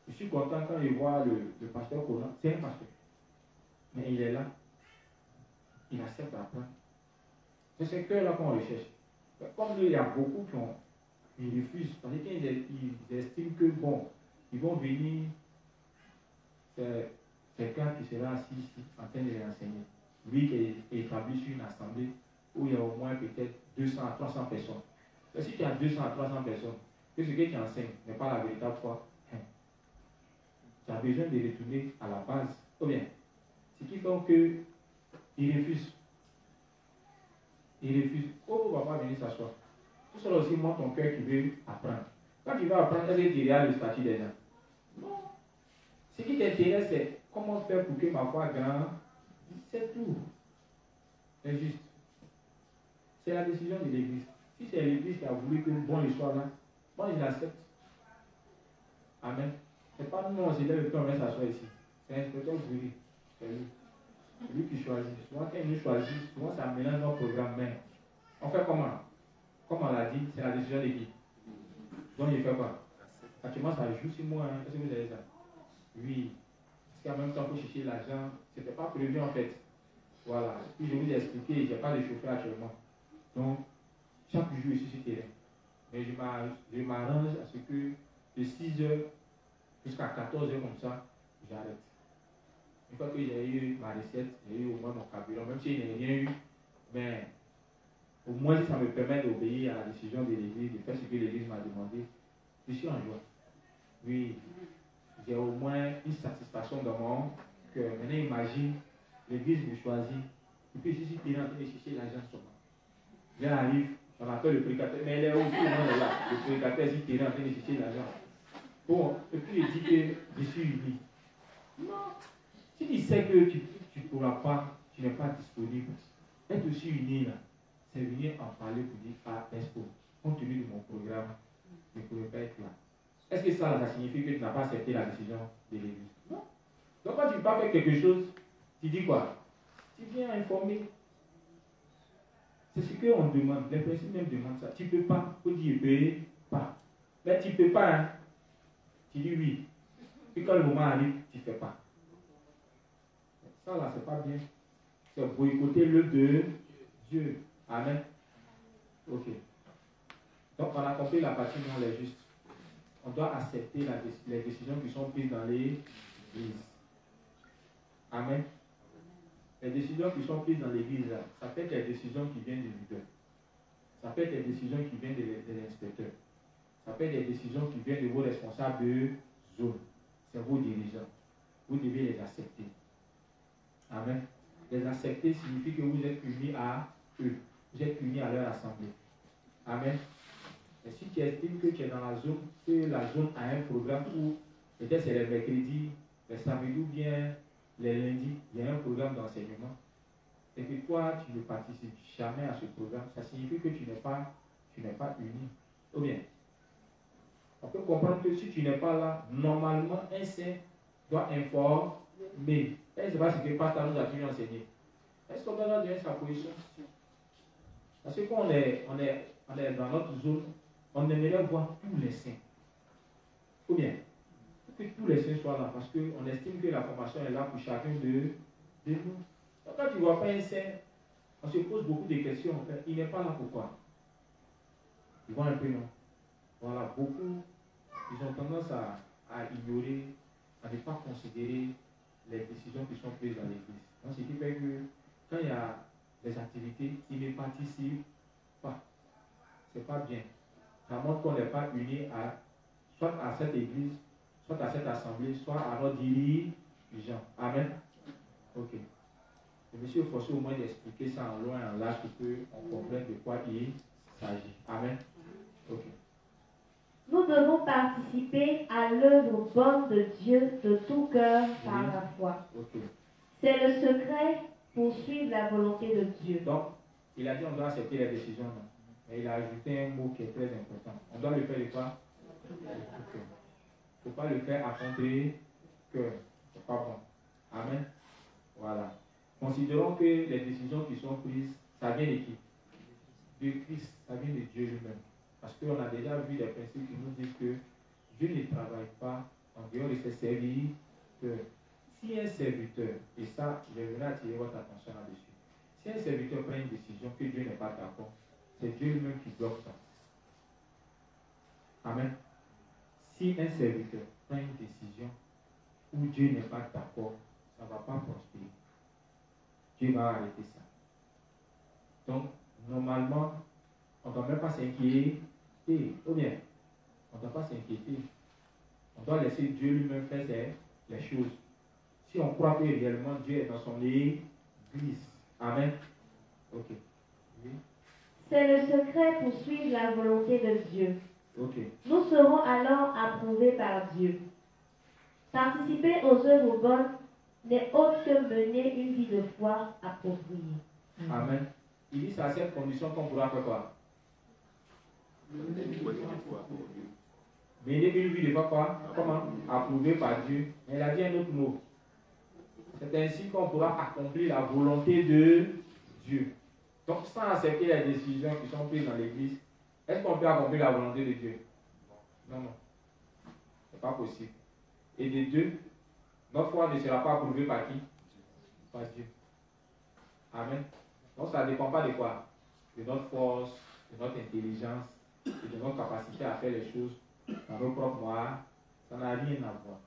Je suis content quand je vois le pasteur Conan. C'est un pasteur. Mais il est là. Il accepte d'apprendre. C'est ce cœur-là qu'on recherche. Comme il y a beaucoup qui refusent, parce qu'ils estiment que, bon, ils vont venir, c'est quelqu'un qui sera assis ici en train de les enseigner. Lui qui est établi sur une assemblée où il y a au moins peut-être 200 à 300 personnes. Mais si tu as 200 à 300 personnes, que ce que tu enseignes n'est pas la véritable foi, tu as besoin de retourner à la base. Ou bien, ce qui fait qu'ils refusent. Ils refusent. Oh, on va pas venir s'asseoir. Tout cela aussi montre ton cœur qui veut apprendre. Quand tu veux apprendre, est-ce que tu regardes le statut des gens? Non. Ce qui t'intéresse, c'est comment faire pour que ma foi grande. C'est tout. C'est juste. C'est la décision de l'Église. Si c'est l'Église qui a voulu que bon il soit là, moi je l'accepte. Amen. C'est pas nous, on se lève et puis on vient s'asseoir ici. C'est l'inspecteur Bouri. C'est lui. C'est lui qui choisit. Souvent, quand il nous choisit, souvent ça mélange nos programmes. Mais on fait comment? Comme on l'a dit, c'est la décision de qui? Donc il fait quoi? Actuellement, ça joue sur moi. Est-ce que vous avez ça? Oui. Parce qu'en même temps, pour chercher l'argent, ce n'était pas prévu en fait. Voilà. Puis je vous ai expliqué, je n'ai pas de chauffeur actuellement. Donc, chaque jour, je suis sur terrain. Mais je m'arrange à ce que de 6 heures jusqu'à 14 heures comme ça, j'arrête. Une fois que j'ai eu ma recette, j'ai eu au moins mon carburant, même si je n'ai rien eu, mais au moins si ça me permet d'obéir à la décision de l'Église, de faire ce que l'Église m'a demandé, je suis en joie. Oui, j'ai au moins une satisfaction dans mon cœur. Maintenant, imagine, l'Église me choisit, et puis je suis en train de chercher l'argent seulement. Là arrive, on appelle le prédicateur, mais il est aussi là. Le prédicateur est en train de chercher l'argent. Bon, et puis il dit que je suis uni. Non. Si tu sais que tu ne pourras pas, tu n'es pas disponible, être aussi uni là, c'est venir en parler pour dire, est-ce que, compte tenu de mon programme, je ne pourrais pas être là. Est-ce que ça signifie que tu n'as pas accepté la décision de l'Église? Non. Donc quand tu ne peux pas faire quelque chose, tu dis quoi? Tu viens informer. C'est ce qu'on demande. Les principes même demandent ça. Tu ne peux pas. Il faut dire je ne peux pas. Mais tu ne peux pas. Hein. Tu dis oui. Puis quand le moment arrive, tu ne fais pas. Ça là, c'est pas bien. C'est boycotter le de Dieu. Amen. Ok. Donc on a compris la partie non les justes. On doit accepter les décisions qui sont prises dans l'Église. Amen. Les décisions qui sont prises dans l'Église, ça peut être des décisions qui viennent du leader. Ça peut être des décisions qui viennent de l'inspecteur. Ça peut être des décisions qui viennent de vos responsables de zone. C'est vos dirigeants. Vous devez les accepter. Amen. Les accepter signifie que vous êtes unis à eux. Vous êtes unis à leur assemblée. Amen. Et si tu estimes que tu es dans la zone, que la zone a un programme où peut-être c'est les mercredis, les samedis ou bien les lundis, il y a un programme d'enseignement, et que toi, tu ne participes jamais à ce programme, ça signifie que tu n'es pas uni. Ou bien, on peut comprendre que si tu n'es pas là, normalement, un saint doit informer. Et c'est pas ce que le pasteur nous a toujours enseigné. Est-ce qu'on doit donner sa position? Parce que quand on est dans notre zone, on aimerait voir tous les saints. Ou bien, que tous les saints soient là, parce qu'on estime que la formation est là pour chacun de nous. Donc, quand tu ne vois pas un saint, on se pose beaucoup de questions. En fait. Il n'est pas là pourquoi? Ils voient un peu, non? Voilà, beaucoup, ils ont tendance à ignorer, à ne pas considérer les décisions qui sont prises dans l'église. Donc, ce qui fait que quand il y a des activités, ils ne participent pas. C'est pas bien. Ça montre qu'on n'est pas unis soit à cette église, soit à cette assemblée, soit à nos dirigeants. Amen. Ok. Le monsieur forcé au moins d'expliquer ça en loin et en large pour qu'on comprenne de quoi il s'agit. Amen. Ok. Nous devons participer à l'œuvre bonne de Dieu de tout cœur par la foi. Ok. C'est le secret pour suivre la volonté de Dieu. Donc, il a dit on doit accepter les décisions, non? Mais il a ajouté un mot qui est très important. On doit le faire de quoi? Il ne faut pas le faire à contre-cœur. C'est pas bon. Amen. Voilà. Considérons que les décisions qui sont prises, ça vient de qui? De Christ, ça vient de Dieu lui-même. Parce qu'on a déjà vu des principes qui nous disent que Dieu ne travaille pas en dehors de ses serviteurs. Si un serviteur, et ça, je vais attirer votre attention là-dessus, si un serviteur prend une décision que Dieu n'est pas d'accord, c'est Dieu lui-même qui bloque ça. Amen. Si un serviteur prend une décision où Dieu n'est pas d'accord, ça ne va pas prospérer. Dieu va arrêter ça. Donc, normalement, on ne doit même pas s'inquiéter. Ou bien, on ne doit pas s'inquiéter. On doit laisser Dieu lui-même faire les choses. Si on croit que réellement Dieu est dans son église. Amen. Ok. Oui. C'est le secret pour suivre la volonté de Dieu. Ok. Nous serons alors approuvés par Dieu. Participer aux œuvres bonnes n'est autre que mener une vie de foi appropriée. Amen. Il dit c'est à cette condition qu'on pourra faire quoi? Mener une vie de foi quoi? Comment? Approuvée par Dieu. Mais il a dit un autre mot. C'est ainsi qu'on pourra accomplir la volonté de Dieu. Donc, sans accepter les décisions qui sont prises dans l'église, est-ce qu'on peut accomplir la volonté de Dieu? Non, non. Ce n'est pas possible. Et de deux, notre foi ne sera pas approuvée par qui? Par Dieu. Amen. Donc, ça ne dépend pas de quoi? De notre force, de notre intelligence et de notre capacité à faire les choses dans nos propres moyens. Ça n'a rien à voir.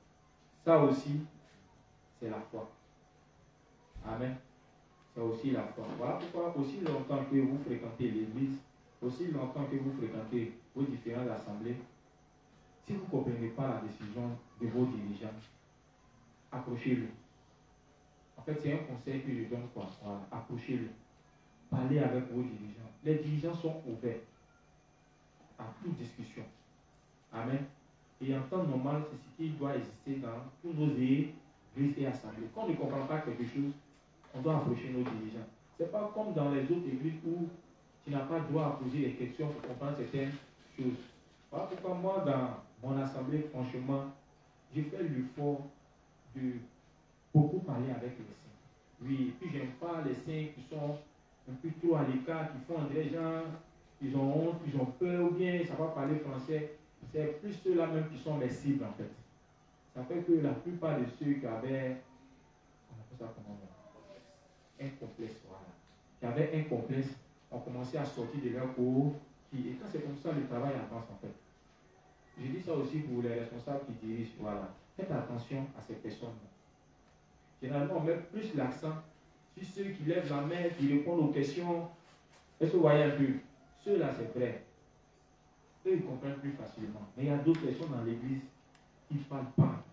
Ça aussi, c'est la foi. Amen. C'est aussi la foi. Voilà pourquoi aussi longtemps que vous fréquentez l'église, aussi longtemps que vous fréquentez vos différentes assemblées, si vous ne comprenez pas la décision de vos dirigeants, approchez-le. En fait, c'est un conseil que je donne quoi? Voilà. Approchez-le. Parlez avec vos dirigeants. Les dirigeants sont ouverts à toute discussion. Amen. Et en temps normal, c'est ce qui doit exister dans tous nos églises et assemblées. Quand on ne comprend pas quelque chose, on doit approcher nos dirigeants. Ce n'est pas comme dans les autres églises où tu n'as pas le droit à poser des questions pour comprendre certaines choses. Voilà pourquoi moi, dans mon assemblée, franchement, j'ai fait l'effort de beaucoup parler avec les saints. Oui, et puis j'aime pas les saints qui sont un peu trop à l'écart, qui font des gens, ils ont honte, ils ont peur, ou bien ils ne savent pas parler français. C'est plus ceux-là même qui sont mes cibles en fait. Ça fait que la plupart de ceux qui avaient, on appelle ça comment, un complexe, voilà. Qui avaient un complexe, ont commencé à sortir de leur cours. Et quand c'est comme ça, le travail avance en fait. Je dis ça aussi pour les responsables qui dirigent, voilà. Faites attention à ces personnes-là. Généralement, on met plus l'accent sur ceux qui lèvent la main, qui répondent aux questions. Est-ce que vous voyez un peu? Ceux-là, c'est vrai. Eux, ils comprennent plus facilement. Mais il y a d'autres personnes dans l'église qui ne parlent pas.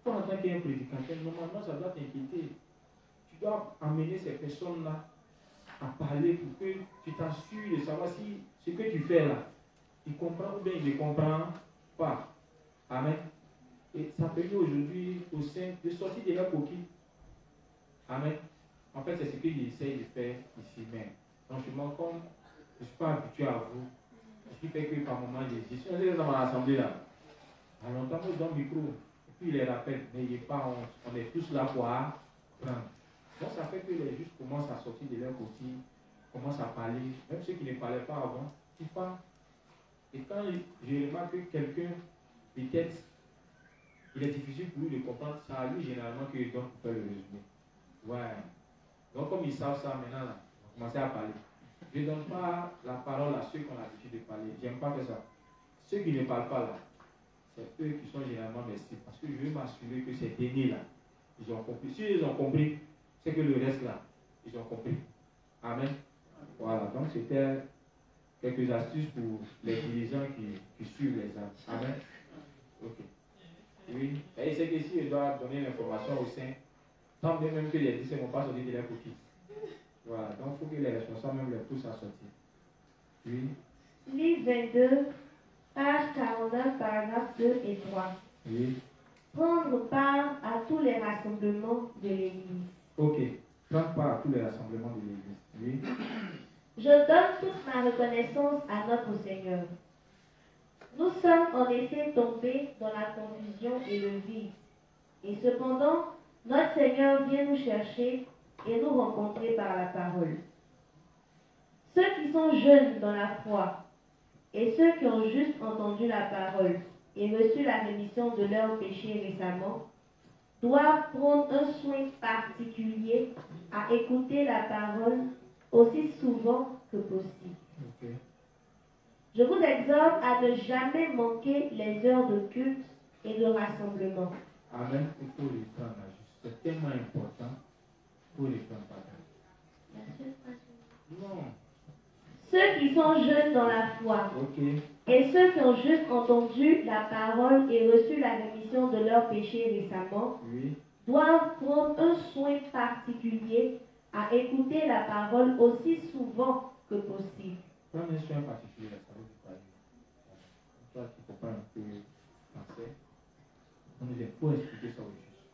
Quand on entend qu'il y a un prédicateur, normalement, ça doit t'inquiéter. Tu dois amener ces personnes-là à parler pour que tu t'assures de savoir si ce que tu fais là, il comprend ou bien il ne comprend pas. Amen. Et ça permet aujourd'hui aux saints de sortir de leur coquille. Amen. En fait, c'est ce que j'essaie de faire ici. Mais franchement, comme je ne suis pas habitué à vous, ce qui fait que par moment, je suis dans mon assemblée là. À longtemps, je donne le micro. Et puis il les rappelle. Mais il n'est pas honte. On est tous là pour apprendre. Donc ça fait que les justes commencent à sortir de leur coquille, commencent à parler. Même ceux qui ne parlaient pas avant, ils parlent. Et quand je remarque que quelqu'un, peut-être, il est difficile pour lui de comprendre, c'est à lui généralement que je donne pour faire le résumé. Ouais. Donc comme ils savent ça maintenant, là, on commence à parler. Je ne donne pas la parole à ceux qui ont l'habitude de parler. Je n'aime pas faire ça. Ceux qui ne parlent pas là, c'est eux qui sont généralement mes cibles. Parce que je veux m'assurer que ces derniers-là, ils ont compris. Si ils ont compris, c'est que le reste là, ils ont compris. Amen. Voilà, donc c'était quelques astuces pour les dirigeants qui suivent les âmes. Amen. Ok. Oui. Et c'est que si je dois donner l'information au sein, tant bien même que les disciples ne vont pas sortir de leur coquille. Voilà, donc il faut que les responsables même les poussent à sortir. Oui. Livre 22, page 49, paragraphes 2 et 3. Oui. Prendre part à tous les rassemblements de l'Église. Ok. Prendre part à tous les rassemblements de l'Église. Oui. Je donne toute ma reconnaissance à notre Seigneur. Nous sommes en effet tombés dans la confusion et le vide. Et cependant, notre Seigneur vient nous chercher et nous rencontrer par la parole. Ceux qui sont jeunes dans la foi et ceux qui ont juste entendu la parole et reçu la rémission de leurs péchés récemment doivent prendre un soin particulier à écouter la parole aussi souvent que possible. Okay. Je vous exhorte à ne jamais manquer les heures de culte et de rassemblement. Amen. Il faut les prendre à juste. C'est tellement important. Il faut les prendre à juste. Non. Ceux qui sont jeunes dans la foi Okay. et ceux qui ont juste entendu la parole et reçu la rémission de leurs péchés récemment Oui. doivent prendre un soin particulier à écouter la parole aussi souvent que possible. Prendre un soin particulier, ça veut dire quoi? Toi qui comprends un peu français, on il faut expliquer ça au juste.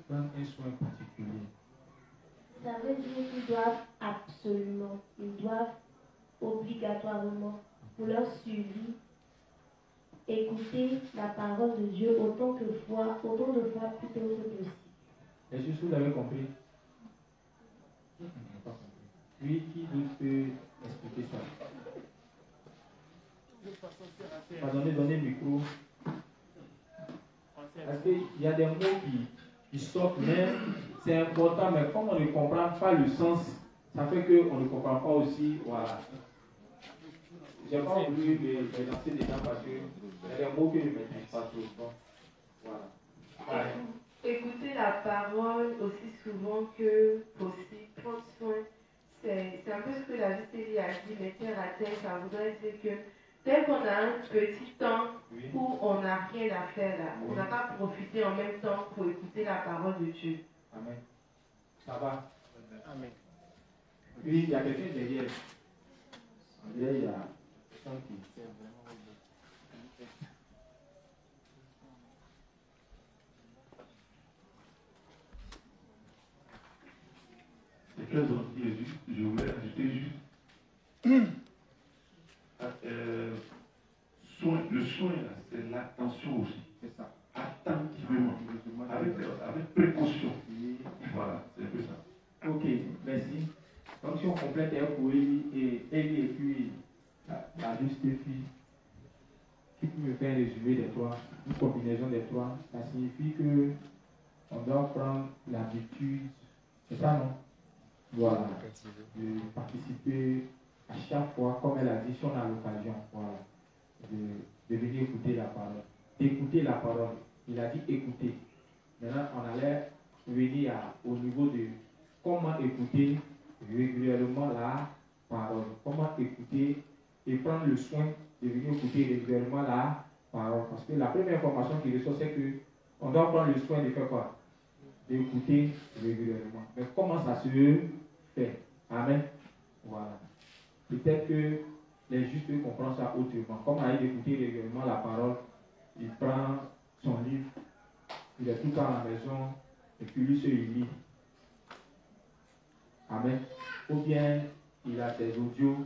Prendre un soin particulier. Ça veut dire qu'ils doivent absolument, ils doivent obligatoirement, pour leur suivi, écouter la parole de Dieu autant de fois plutôt que possible. Est-ce que vous avez compris? Oui, qui d'autre peut expliquer ça? Donnez le micro. Parce qu'il y a des mots qui sortent, mais c'est important, mais comme on ne comprend pas le sens, ça fait qu'on ne comprend pas aussi. Voilà. Je n'ai pas voulu les lancer dedans parce qu'il y a des mots que je ne maîtrise pas trop. Bon, voilà. Écouter la parole aussi souvent que possible, prendre soin. C'est un peu ce que la Justélie a dit, mais terre à terre, ça voudrait dire que dès qu'on a un petit temps où on n'a rien à faire là, on n'a pas profité en même temps pour écouter la parole de Dieu. Amen. Ça va? Amen. Oui, il y a quelqu'un derrière. Derrière, il y a quelqu'un qui fait vraiment. C'est très gentil, juste, je voulais ajouter juste. Le soin, c'est l'attention aussi. C'est ça. Attentivement. Avec précaution. Voilà, c'est un peu ça. Ok, merci. Donc si on complète Eli et puis la juste fille, qui peut me faire un résumé des trois, une combinaison des trois, ça signifie que on doit prendre l'habitude, c'est ça non? Voilà, de participer à chaque fois, comme elle a dit, si on a l'occasion, voilà, de venir écouter la parole. D'écouter la parole. Il a dit écouter. Maintenant, on allait venir au niveau de comment écouter régulièrement la parole. Comment écouter et prendre le soin de venir écouter régulièrement la parole. Parce que la première information qu'il reçoit, c'est qu'on doit prendre le soin de faire quoi? D'écouter régulièrement. Mais comment ça se fait? Amen. Voilà. Peut-être que les justes comprennent ça autrement. Comme on a dit d'écouter régulièrement la parole, il prend son livre, il est tout le temps à la maison, et puis lui se lit. Amen. Ou bien il a ses audios,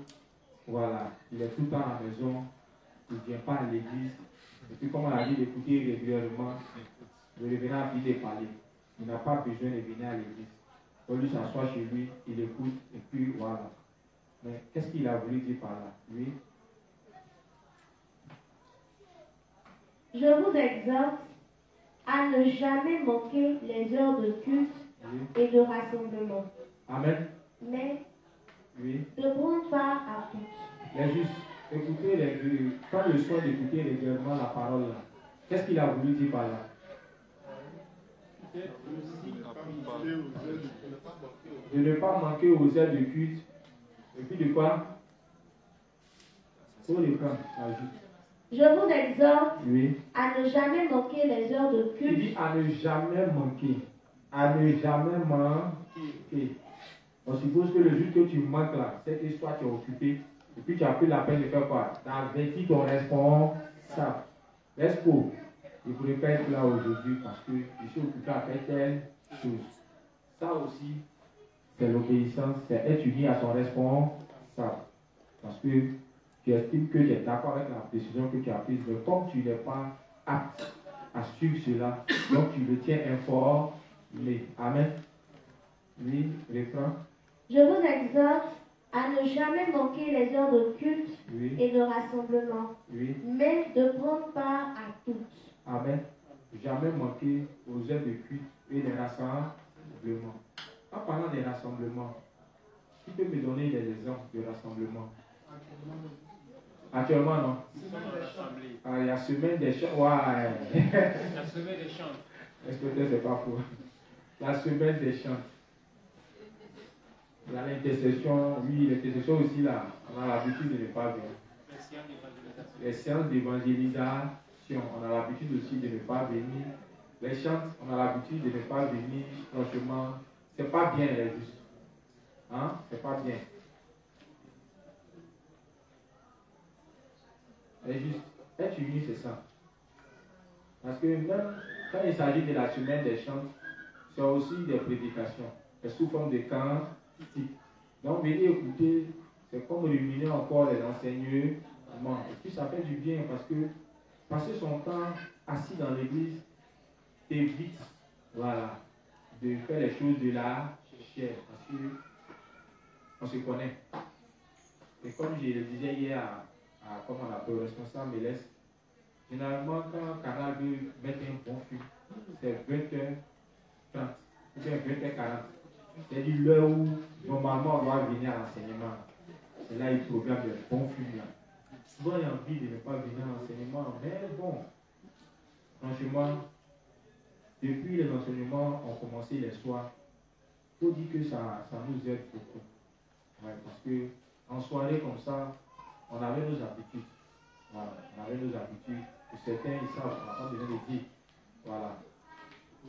voilà, il est tout le temps à la maison, il ne vient pas à l'église, et puis comme on a dit d'écouter régulièrement, le revenant a fini de parler. Il n'a pas besoin de venir à l'église. Donc lui s'assoit chez lui, il écoute, et puis voilà. Mais qu'est-ce qu'il a voulu dire par là? Oui. Je vous exhorte à ne jamais manquer les heures de culte et de rassemblement. Amen. Mais Oui. de prendre part à toutes. Mais juste, écoutez, prendre le soin d'écouter régulièrement la parole là. Qu'est-ce qu'il a voulu dire par là? De ne pas manquer aux heures de culte. Et puis de quoi? Pour les prendre, Je vous exhorte oui. à ne jamais manquer les heures de Il culte. dit à ne jamais manquer. À ne jamais manquer. On suppose que le jour que tu manques là, c'est que toi tu es occupé. Et puis tu as pris la peine de faire quoi? Tu as averti ton responsable. Laisse pour. Je ne pourrais pas être là aujourd'hui parce que je suis occupé à faire telle chose. Ça aussi, c'est l'obéissance, c'est être uni à son responsable. Parce que tu estimes que tu es d'accord avec la décision que tu as prise, mais comme tu n'es pas apte à suivre cela, donc tu le tiens informé. Amen. Oui, reprends. Je vous exhorte à ne jamais manquer les heures de culte Oui, et de rassemblement, oui. mais de prendre part à toutes. Amen. Jamais manquer aux heures de culte et des rassemblements. En parlant des rassemblements, qui peut me donner des exemples de rassemblements? Actuellement, non. Ah, il y a semaine des chants. Ouais. La semaine des chants. Est-ce que c'est pas faux? La semaine des chants. Il y a l'intercession. Oui, l'intercession aussi, là. On a l'habitude de ne pas venir. Les séances d'évangélisation, on a l'habitude aussi de ne pas venir. Les chants, on a l'habitude de ne pas venir. Franchement, c'est pas bien, les justes. Hein? C'est pas bien. Les justes, être unis, c'est ça. Parce que même quand il s'agit de la semaine des chants, c'est aussi des prédications. C'est sous forme de cantiques. Donc, venir écouter, c'est comme ruminer encore les enseignements. Et puis, ça fait du bien parce que passer son temps assis dans l'église évite, voilà, de faire les choses de la chair. Parce que on se connaît. Et comme je le disais hier comment on appelle, le responsable Mélès, généralement quand Canal veut mettre un bon film, c'est 20h30 ou bien 20h40. C'est-à-dire l'heure où normalement on doit venir à l'enseignement. Et là, il programme des bons films là. Souvent, il y a envie de ne pas venir à l'enseignement, mais bon, franchement, depuis les enseignements ont commencé les soirs, il faut dire que ça nous aide beaucoup. Ouais, parce que en soirée comme ça, on avait nos habitudes. Voilà, on avait nos habitudes. Et certains, ils savent, on vient de dire. Voilà.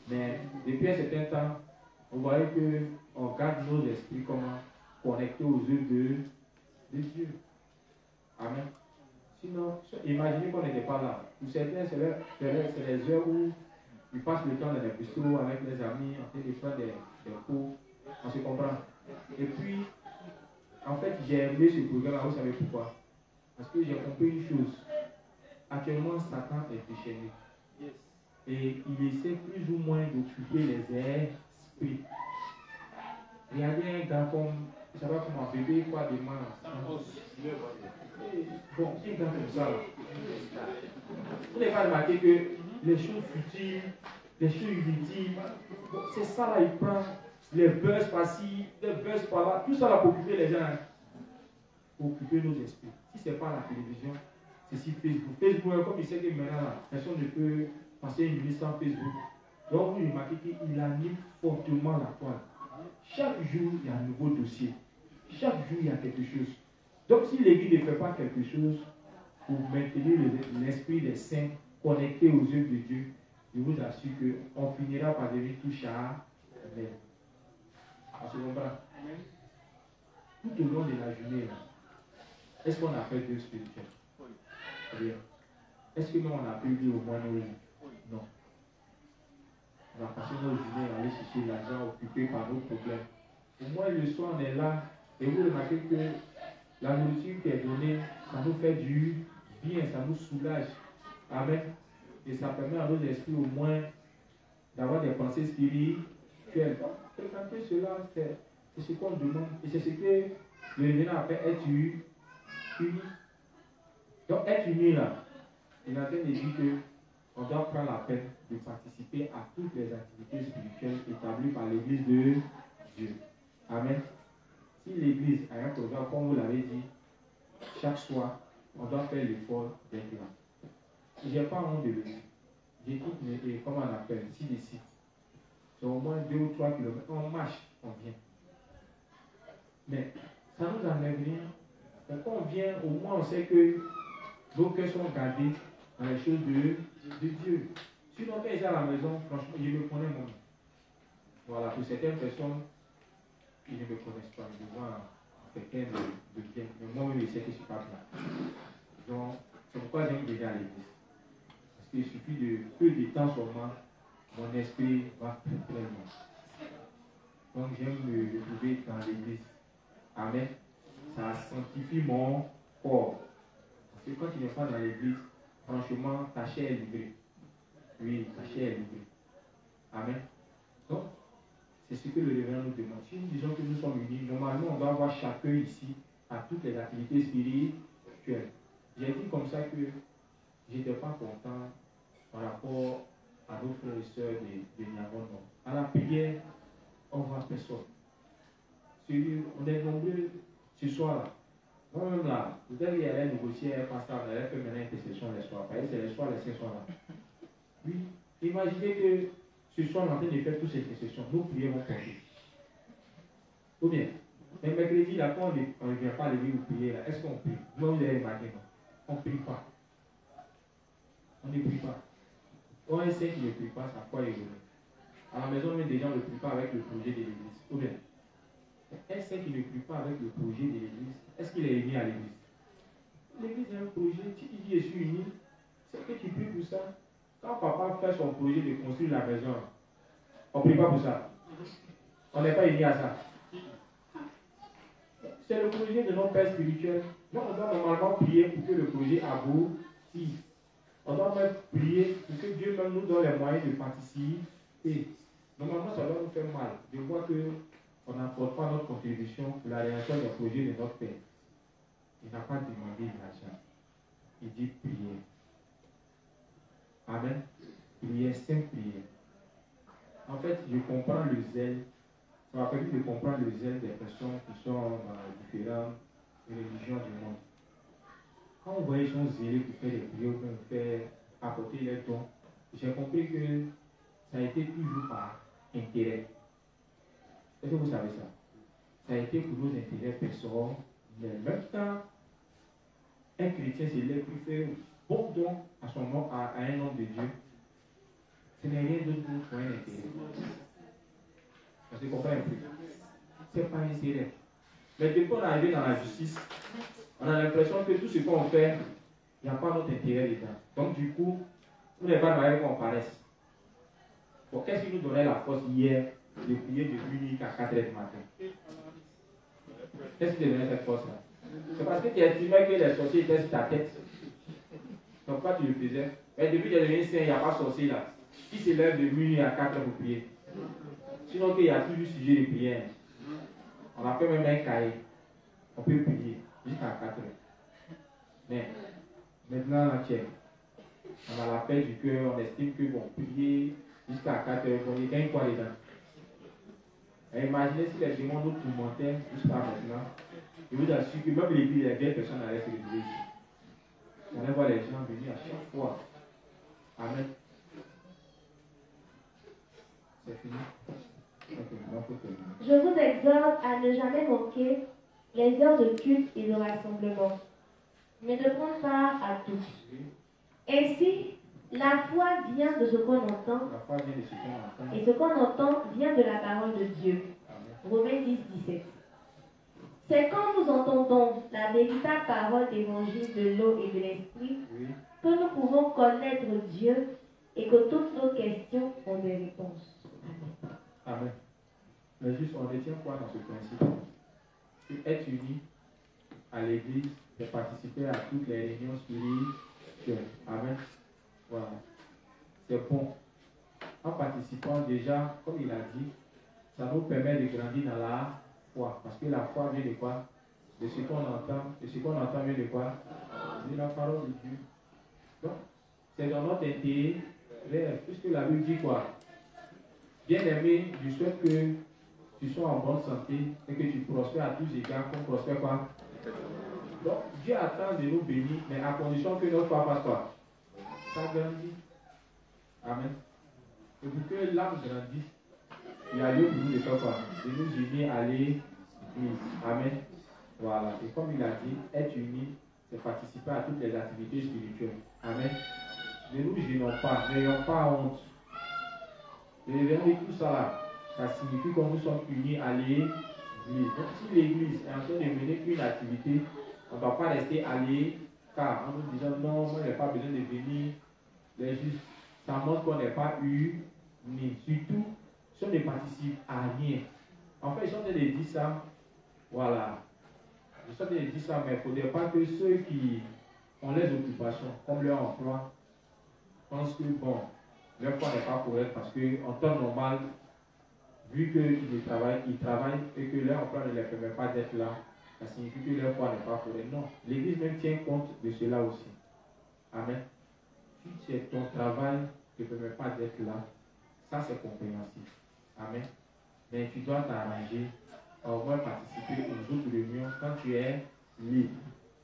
Mais depuis un certain temps, on voyait qu'on garde nos esprits comment connectés aux œuvres de Dieu. Amen. Sinon, imaginez qu'on n'était pas là. Pour certains, c'est les heures où ils passent le temps dans les bistrots avec les amis, en train de faire des cours. On se comprend. Et puis, en fait, j'ai aimé ce programme, vous savez pourquoi? Parce que j'ai compris une chose. Actuellement, Satan est déchaîné. Et il essaie plus ou moins d'occuper les esprits. Regardez un gars comme, je ne sais pas comment, bébé, quoi, des mains. Bon, un gars comme ça. Vous n'avez pas remarqué que les choses futiles, les choses inutiles, bon, c'est ça là, il prend les buzz par-ci, les buzz par-là, tout ça là pour occuper les gens. Pour occuper nos esprits. Si ce n'est pas la télévision, c'est si Facebook. Facebook, comme il sait que maintenant, là, personne ne peut passer une nuit sans Facebook. Donc, vous remarquez qu'il anime fortement la toile. Chaque jour, il y a un nouveau dossier. Chaque jour, il y a quelque chose. Donc, si l'Église ne fait pas quelque chose pour maintenir l'esprit des saints connecté aux œuvres de Dieu, je vous assure qu'on finira par devenir tout charmé. On se comprend? Tout au long de la journée, est-ce qu'on a fait Dieu spirituel? Rien. Est-ce que nous, on a pu lire au moins nos livres? Non. On a passé nos journées à aller chercher l'argent occupé par nos problèmes. Au moins, le soir, on est là et vous remarquez que la nourriture qui est donnée, ça nous fait du bien, ça nous soulage. Amen. Et ça permet à nos esprits au moins d'avoir des pensées spirituelles. Donc, fréquenter cela, c'est ce qu'on demande. Et c'est ce que le révérend appelle être uni. Donc, être uni là, il est en train de dire qu'on doit prendre la peine de participer à toutes les activités spirituelles établies par l'Église de Dieu. Amen. Si l'Église a un programme, comme vous l'avez dit, chaque soir, on doit faire l'effort d'être là. Je n'ai pas honte de le dire. J'écoute, comment on appelle, ici. c'est au moins 2 ou 3 kilomètres. On marche, on vient. Mais ça nous enlève rien. Donc quand on vient, au moins on sait que nos cœurs sont gardés dans les choses de Dieu. Sinon, quand ils sont à la maison, franchement, je me connais moi-même. Voilà, pour certaines personnes, ils ne me connaissent pas. Ils me voient quelqu'un de bien. Mais moi-même, je sais que je ne suis pas bien. Donc, c'est pourquoi j'aime venir à l'église. Parce qu'il suffit de peu de temps seulement, mon esprit va pleinement. Donc, j'aime me trouver dans l'église. Amen. Ça sanctifie mon corps. Parce que quand tu n'es pas dans l'église, franchement, ta chair est livrée. Oui, ta chair est livrée. Amen. Donc, c'est ce que le révérend nous demande. Si nous disons que nous sommes unis, normalement, on doit avoir chacun ici à toutes les activités spirituelles. J'ai dit comme ça que je n'étais pas content par rapport à nos frères et sœurs de Niavon. À la prière, on ne voit personne. On est nombreux ce soir-là. Moi-même là, peut-être qu'il y allait négocier un pasteur, il allait faire maintenant une intercession les soirs. Parce que c'est les soirs, les 5 soirs là. Oui, imaginez que ce soir, on est en train de faire toutes ces intercessions. Nos prières vont porter. Ou bien, mais mercredi, là, quand on ne vient pas lever ou prier, là, est-ce qu'on prie? Moi, vous avez remarqué, non? On ne prie pas. On ne prie pas. On a un saint qui ne prie pas, sa foi est volée. À la maison, même des gens ne prient pas avec le projet de l'église. Ou bien, un saint qui ne prie pas avec le projet de l'église, est-ce qu'il est uni à l'église? L'église est un projet, si tu dis je suis uni, c'est que tu pries pour ça. Quand papa fait son projet de construire la maison, on ne prie pas pour ça. On n'est pas uni à ça. C'est le projet de nos pères spirituels. Donc on doit normalement prier pour que le projet aboutisse. On doit même prier pour que Dieu même nous donne les moyens de participer. Normalement, ça doit nous faire mal. Je vois qu'on n'apporte pas notre contribution pour la réalisation des projets de notre Père. Il n'a pas demandé l'argent. Il dit prier. Amen. Prière, simple prière. En fait, je comprends le zèle. Ça m'a permis de comprendre le zèle des personnes qui sont dans les différentes religions du monde. Quand on voit qu'ils sont zélés pour faire des prières, pour faire apporter les dons, j'ai compris que ça a été toujours par intérêt. Est-ce que vous savez ça? Ça a été pour nos intérêts personnels, mais en même temps, un chrétien s'élève pour faire bon don à son nom, à un homme de Dieu. Ce n'est rien d'autre pour un intérêt. Parce que comprends un peu. Ce n'est pas un intérêt. Mais depuis qu'on est arrivé dans la justice, on a l'impression que tout ce qu'on fait, il n'y a pas notre intérêt dedans. Donc du coup, nous n'avons pas de qu'on paraisse. Bon, qu'est-ce qui nous donnait la force hier de prier de minuit à 4 h du matin? Qu'est-ce qui te donnait cette force-là? C'est parce que tu estimais que les sorciers étaient sur ta tête. Donc pourquoi tu le faisais? Mais depuis que tu es devenu saint, il n'y a pas de sorcier là. Qui se lève de minuit à 4 h pour prier? Sinon qu'il y a toujours sujet de prière. On a fait même un cahier. On peut prier jusqu'à 4 h. Mais maintenant, on a la paix du cœur, on estime que bon, prier jusqu'à 4 h, on y gagne quoi dedans? Et imaginez si les démons nous tourmentaient jusqu'à maintenant. Je vous assure que même l'église, les vieilles personnes allaient se retrouver ici. On allait voir les gens venir à chaque fois. Amen. C'est fini. Je vous exhorte à ne jamais manquer les heures de culte et de rassemblement, mais de prendre part à tous. Ainsi, la foi vient de ce qu'on entend, et ce qu'on entend vient de la parole de Dieu. Romains 10, 17. C'est quand nous entendons la véritable parole d'évangile de l'eau et de l'esprit que nous pouvons connaître Dieu et que toutes nos questions ont des réponses. Amen. Amen. Mais juste, on retient quoi dans ce principe? Que être uni à l'église, de participer à toutes les réunions spirituelles. Amen. Voilà. C'est bon. En participant déjà, comme il a dit, ça nous permet de grandir dans la foi. Parce que la foi vient de quoi? De ce qu'on entend. Et ce qu'on entend vient de quoi? De la parole de Dieu. Donc, c'est dans notre intérêt, puisque la Bible dit quoi? Bien-aimé, je souhaite que tu sois en bonne santé et que tu prospères à tous égards, qu'on prospère quoi? Donc, Dieu attend de nous bénir, mais à condition que notre foi fasse quoi? Ça grandit. Amen. Et pour que l'âme grandisse, Il a lieu pour nous de faire quoi? De nous unir à l'église. Amen. Voilà. Et comme il a dit, être unis, c'est participer à toutes les activités spirituelles. Amen. Ne nous gênons pas, n'ayons pas honte. Et regardez tout ça là. Ça signifie que nous sommes unis à l'église. Donc si l'église est en train de mener une activité, on ne va pas rester à l'écart en nous disant non, moi je n'ai pas besoin de venir. Ça montre qu'on n'est pas unis. Surtout si on ne participe à rien. En fait, ils sont en train de dire ça. Voilà. Ils sont en train de dire ça, mais il ne faudrait pas que ceux qui ont les occupations, comme leur emploi, pensent que bon, leur foi n'est pas correct parce qu'en temps normal, vu qu'ils travaillent et que leur emploi ne les permet pas d'être là, ça signifie que leur foi n'est pas correcte. Non, l'Église même tient compte de cela aussi. Amen. Si c'est ton travail qui ne permet pas d'être là, ça c'est compréhensif. Amen. Mais tu dois t'arranger à au moins participer aux autres réunions quand tu es libre.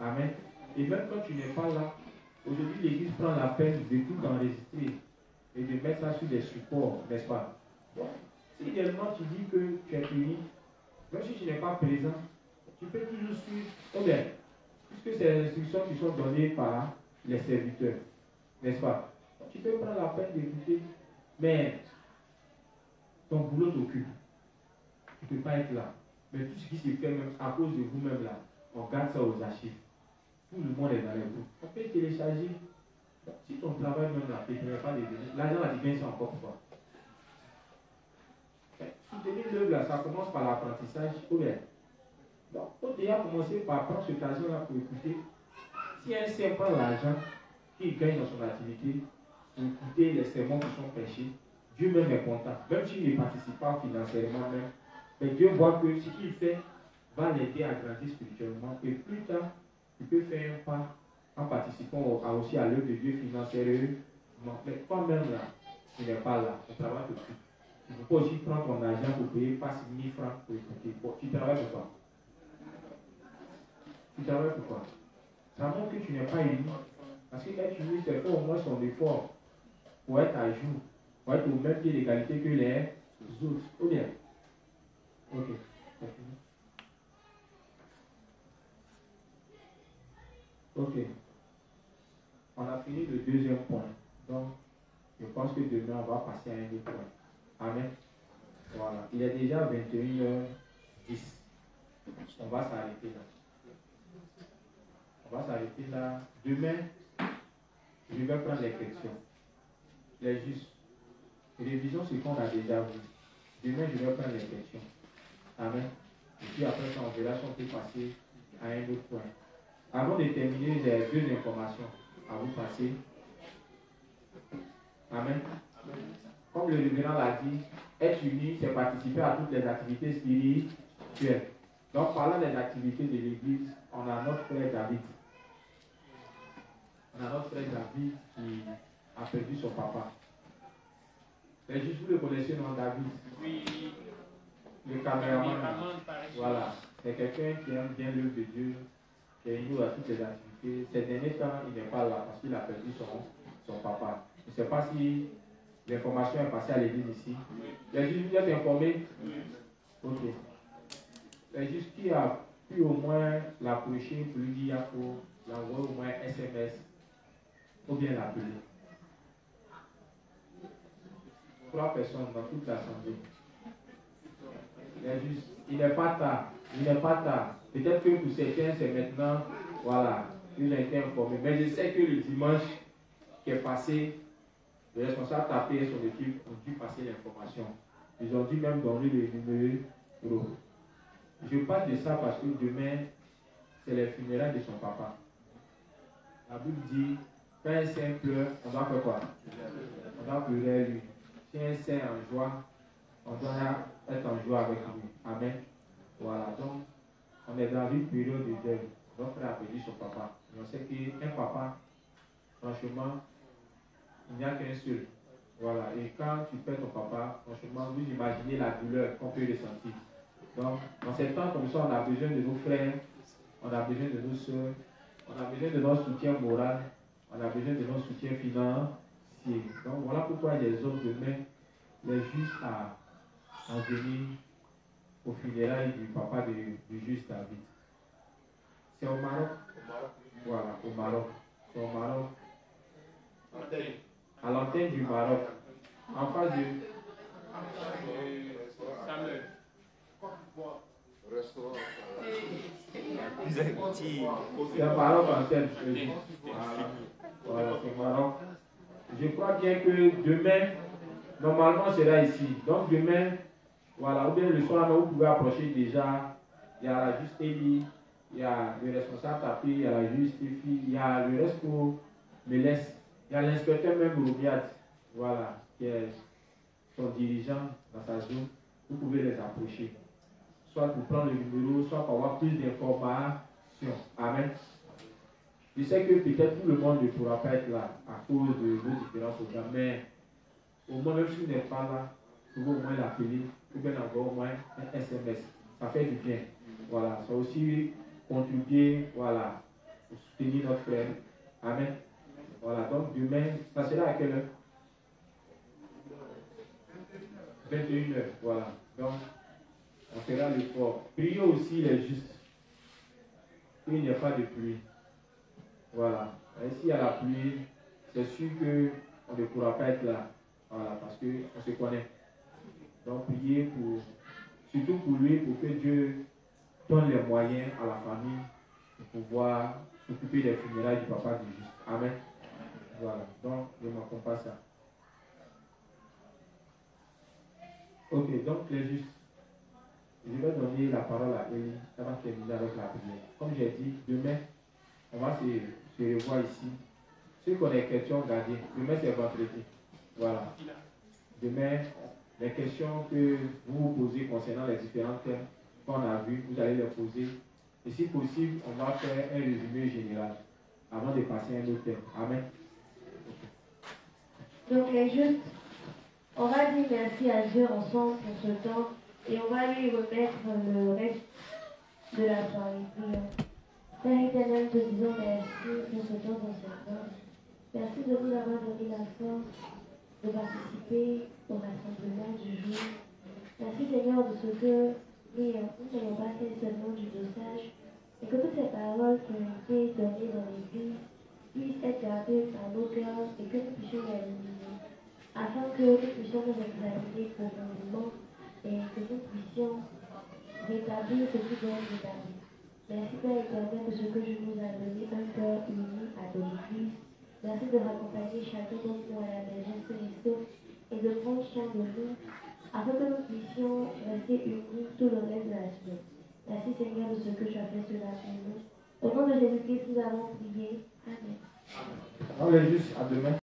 Amen. Et même quand tu n'es pas là, aujourd'hui l'Église prend la peine de tout enregistrer et de mettre ça sur des supports, n'est-ce pas? Donc, si également tu dis que tu es fini, même si tu n'es pas présent, tu peux toujours suivre. Oh bien, puisque c'est les instructions qui sont données par les serviteurs, n'est-ce pas? Tu peux prendre la peine d'écouter, mais ton boulot t'occupe. Tu ne peux pas être là. Mais tout ce qui se fait même à cause de vous-même là, on garde ça aux archives. Tout le monde est dans les groupes. On peut télécharger. Si ton travail même là, tu ne permet pas de venir, l'argent là, tu gagnes ça encore quoi. Soutenir l'œuvre là, ça commence par l'apprentissage. Donc, il faut déjà commencer par prendre cet argent là pour écouter. Si un saint prend l'argent qu'il gagne dans son activité pour écouter les sermons qui sont prêchés, Dieu même est content. Même s'il ne participe pas financièrement même, mais Dieu voit que ce qu'il fait va l'aider à grandir spirituellement. Et plus tard, il peut faire un pas en participant aussi à l'œuvre de Dieu financièrement. Mais toi-même là, tu n'es pas là, tu travailles tout de suite. Tu ne peux pas aussi prendre ton argent pour payer pas 6 000 francs pour écouter. Bon, tu travailles pour quoi? Tu travailles pour quoi? Ça montre que tu n'es pas uni. Parce que être uni, c'est faire au moins son effort pour être à jour, pour être au même pied d'égalité que les autres. Ou bien? Ok, c'est fini. Ok. On a fini le deuxième point. Donc, je pense que demain, on va passer à un autre point. Amen. Voilà. Il est déjà 21h10. On va s'arrêter là. On va s'arrêter là. Demain, je vais prendre les questions. Les justes. Révisons ce qu'on a déjà vu. Demain, je vais prendre les questions. Amen. Et puis après ça, on verra si on peut passer à un autre point. Avant de terminer, j'ai 2 informations à vous passer. Amen. Comme le révérend l'a dit, être uni, c'est participer à toutes les activités spirituelles. Donc, parlant des activités de l'Église, on a notre frère David. On a notre frère David qui a perdu son papa. Mais juste vous le connaissez, non, David? Oui. Le caméraman. Voilà. C'est quelqu'un qui aime bien l'œuvre de Dieu, qui est uni à toutes les activités. Ces derniers temps, il n'est pas là parce qu'il a perdu son papa. Je ne sais pas si l'information est passée à l'église ici. Les juges, vous êtes informés? Ok. Les juges qui a pu au moins l'approcher pour lui dire qu'il faut l'envoyer au moins SMS ou bien l'appeler. 3 personnes dans toute l'assemblée. Les juges, il n'est pas tard. Il n'est pas tard. Peut-être que pour certains, c'est maintenant, voilà, ils ont été informés. Mais je sais que le dimanche qui est passé, le responsable tapé et son équipe ont dû passer l'information. Ils ont dû même donner le numéro. Je parle de ça parce que demain, c'est les funérailles de son papa. La Bible dit, quand un saint pleure, on doit faire quoi? On doit pleurer lui. Si un saint est en joie, on doit être en joie avec lui. Amen. Voilà, donc, on est dans une période de deuil. Notre frère a perdu son papa. Et on sait qu'un papa, franchement, il n'y a qu'un seul. Voilà. Et quand tu perds ton papa, franchement, vous imaginez la douleur qu'on peut ressentir. Donc, dans ces temps comme ça, on a besoin de nos frères, on a besoin de nos soeurs, on a besoin de notre soutien moral, on a besoin de notre soutien financier. Donc, voilà pourquoi les hommes demain, les justes à à venir au funérailles du papa du juste David. C'est au Maroc. Voilà, au Maroc. C'est au Maroc. À l'antenne du Maroc. En face de. C'est un Maroc antenne. Voilà, c'est Maroc. Je crois bien que demain, normalement, sera ici. Donc demain, voilà, ou bien le soir, vous pouvez approcher déjà. Il y a la juste Élie, il y a le responsable tapé, il y a la juste fille, il y a le reste pour Mélès, il y a l'inspecteur même Robiat, voilà, qui est son dirigeant dans sa zone. Vous pouvez les approcher, soit pour prendre le numéro, soit pour avoir plus d'informations. Amen. Je sais que peut-être tout le monde ne pourra pas être là à cause de vos différents programmes, mais au moins, même si vous n'êtes pas là, vous pouvez au moins l'appeler, ou bien envoyer au moins un SMS. Ça fait du bien. Voilà, ça aussi contribuer, voilà, pour soutenir notre frère. Amen. Voilà, donc demain, ça sera à quelle heure? 21h, voilà. Donc, on fera l'effort. Priez aussi les justes. Il n'y a pas de pluie. Voilà. Et s'il y a la pluie, c'est sûr qu'on ne pourra pas être là. Voilà, parce qu'on se connaît. Donc, priez pour, surtout pour lui, pour que Dieu donne les moyens à la famille de pouvoir s'occuper des funérailles du papa du juste. Amen. Voilà. Donc, je ne m'attends pas ça. Ok, donc les justes. Je vais donner la parole à Elie. Ça va terminer avec la prière. Comme j'ai dit, demain, on va se revoir ici. Ceux qui ont des questions, gardez. Demain, c'est vendredi. Voilà. Demain, les questions que vous vous posez concernant les différents thèmes qu'on a vus, vous allez les poser. Et si possible, on va faire un résumé général avant de passer à un autre thème. Amen. Donc les justes, on va dire merci à Dieu ensemble pour ce temps et on va lui remettre le reste de la soirée. Père éternel, te disons merci pour ce temps dans cette danse. Merci de nous avoir donné la force de participer au rassemblement du jour. Merci Seigneur de ce que nous n'avons pas fait seulement du dosage, et que toutes ces paroles qui ont été données dans l'Église puissent être gardées par nos cœurs et que nous puissions les éliminer, afin que nous puissions nous examiner profondément et que nous puissions rétablir ce qui doit être rétabli. Merci Père éternel de ce que je nous ai donné un cœur uni à ton Église. Merci de raccompagner chacun d'entre nous à la maison Céleste et de prendre soin de nous afin que nous puissions rester unis tout le reste de la semaine. Merci Seigneur de ce que tu as fait cela pour nous. Au nom de Jésus-Christ, nous avons prié. Amen. On est juste à demain.